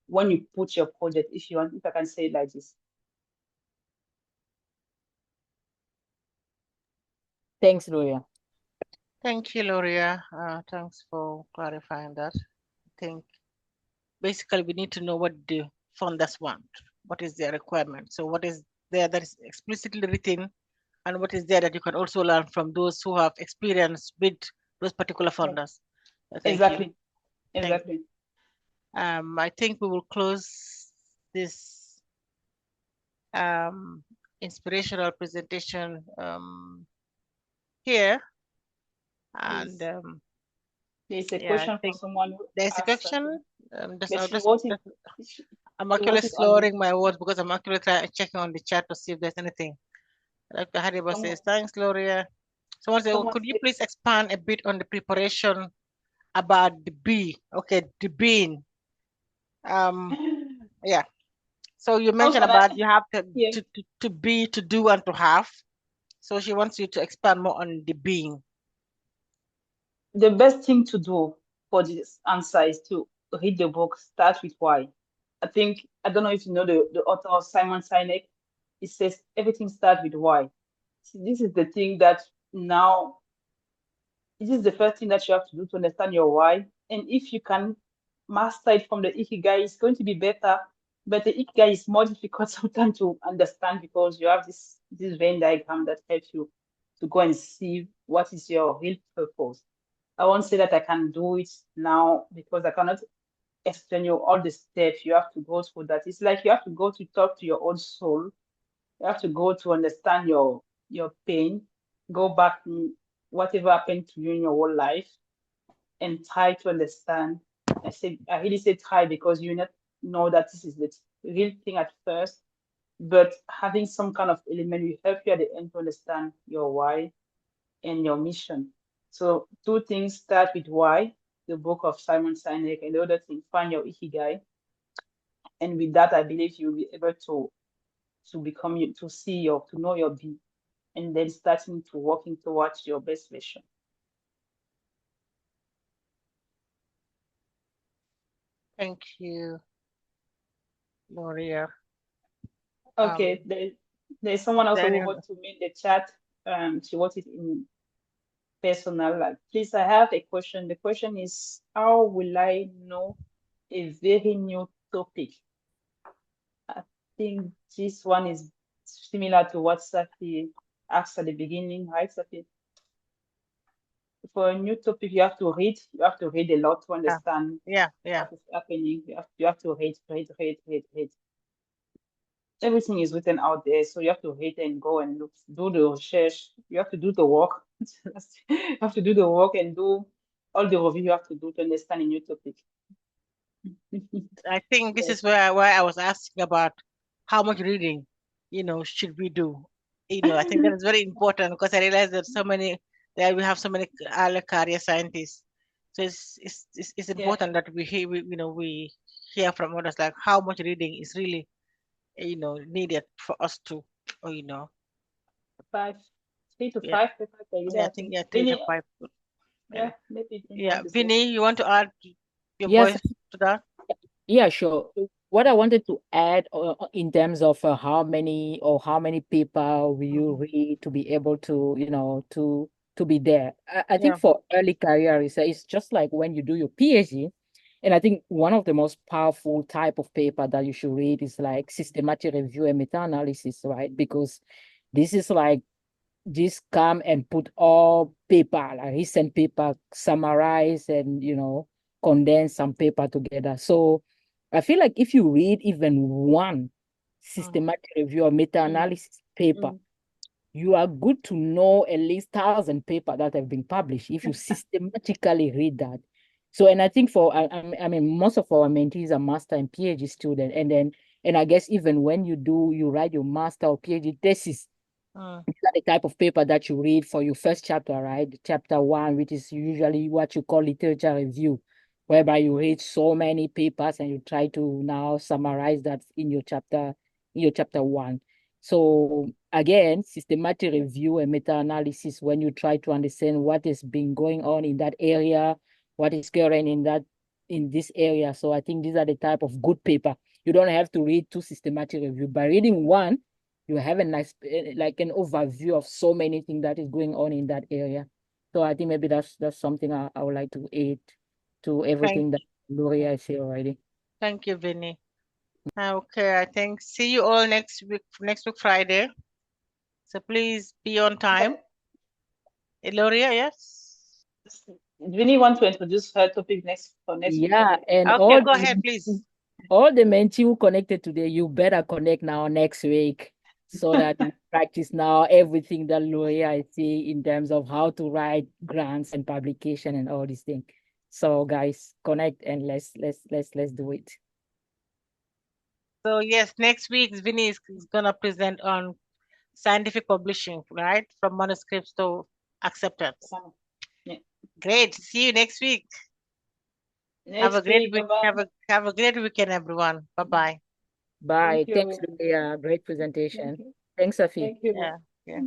when you put your project, if you want, if I can say it like this. Thanks, Gloria. Thank you, Gloria. Thanks for clarifying that. I think basically we need to know what the funders want. What is their requirement? So what is there that is explicitly written, and what is there that you can also learn from those who have experience with those particular funders? Thank Exactly. you. Exactly. I think we will close this inspirational presentation here. And there's a yeah, question for someone who there's a asked question. I'm she actually wrote it on slurring my words because I'm actually checking on the chat to see if there's anything. Like Hariba says, thanks, Gloria. Someone said, could you please expand a bit on the preparation about the bee? Okay, the bean. Yeah. So you mentioned about you have to be, to do, and to have. So she wants you to expand more on the being. The best thing to do for this answer is to read the book, Start with Why. I don't know if you know the author Simon Sinek. It says everything starts with why. So this is the thing that now, this is the first thing that you have to do to understand your why. And if you can master it from the Ikigai, it's going to be better. But the Ikigai is more difficult sometimes to understand because you have this Venn diagram that helps you to go and see what is your real purpose. I won't say that I can do it now because I cannot explain you all the steps you have to go through that. It's like you have to go to talk to your own soul. You have to go to understand your pain, go back to whatever happened to you in your whole life and try to understand. I really say try because you not know that this is the real thing at first, but having some kind of element will help you at the end to understand your why and your mission. So 2 things: start with why, the book of Simon Sinek, and the other thing, find your Ikigai. And with that, I believe you'll be able to know your be, and then starting to working towards your best version. Thank you, Gloria. Okay, there's someone else who wants to make the chat. She wants it in personal. Like, please, I have a question. The question is, how will I know a very new topic? I think this one is similar to what Safi asked at the beginning, right, Safi? For a new topic, you have to read. You have to read a lot to understand what is happening. You have to read. Everything is written out there, so you have to read and go and look, do the research. You have to do the work. You have to do the work and do all the review you have to do to understand a new topic. I think this is why I was asking about how much reading, should we do? I think that is very important because I realize that we have so many early career scientists. So it's important that we hear from others, like how much reading is really, needed for us to, 3 to 5 I think 3 to 5. Yeah, maybe. Yeah, Vinny, you want to add your Yes. voice to that? Yeah, sure. what I wanted to add in terms of how many paper will you read to be able to, to be there. I think Yeah. for early career research, it's just like when you do your PhD. And I think one of the most powerful type of paper that you should read is like systematic review and meta-analysis, right? Because this is like just come and put all paper, like recent paper, summarize and, condense some paper together. So I feel like if you read even one systematic review or meta-analysis paper, you are good to know at least 1,000 papers that have been published if you systematically read that. So, and I think I mean, most of our mentees are master and PhD student, and I guess even when you write your master or PhD thesis, these are the type of paper that you read for your first chapter, right? Chapter 1, which is usually what you call literature review, whereby you read so many papers and you try to now summarize that in your chapter 1. So again, systematic review and meta-analysis when you try to understand what has been going on in that area, what is current in this area. So I think these are the type of good paper. You don't have to read two systematic review. By reading one, you have a nice like an overview of so many things that is going on in that area. So I think maybe that's something I would like to add to everything that Gloria said already. Thank you, Vinny. Okay, I think see you all next week Friday. So please be on time. Gloria, yes? Vinny want to introduce her topic next week. Yeah, and Okay, go ahead, please. all the mentee who connected today, you better connect now next week so that you practice now everything that Gloria I see in terms of how to write grants and publication and all these things. So guys, connect and let's do it. So yes, next week Vinny is gonna present on scientific publishing, right? From manuscripts to acceptance. Yeah. Great. See you next week. Have a Next great week, week. bye-bye. Have a great weekend, everyone. Bye-bye. Bye. Thank Thanks, you. Gloria. Great presentation. Thank you. Thanks, Safi. Thank you. Yeah. Yeah.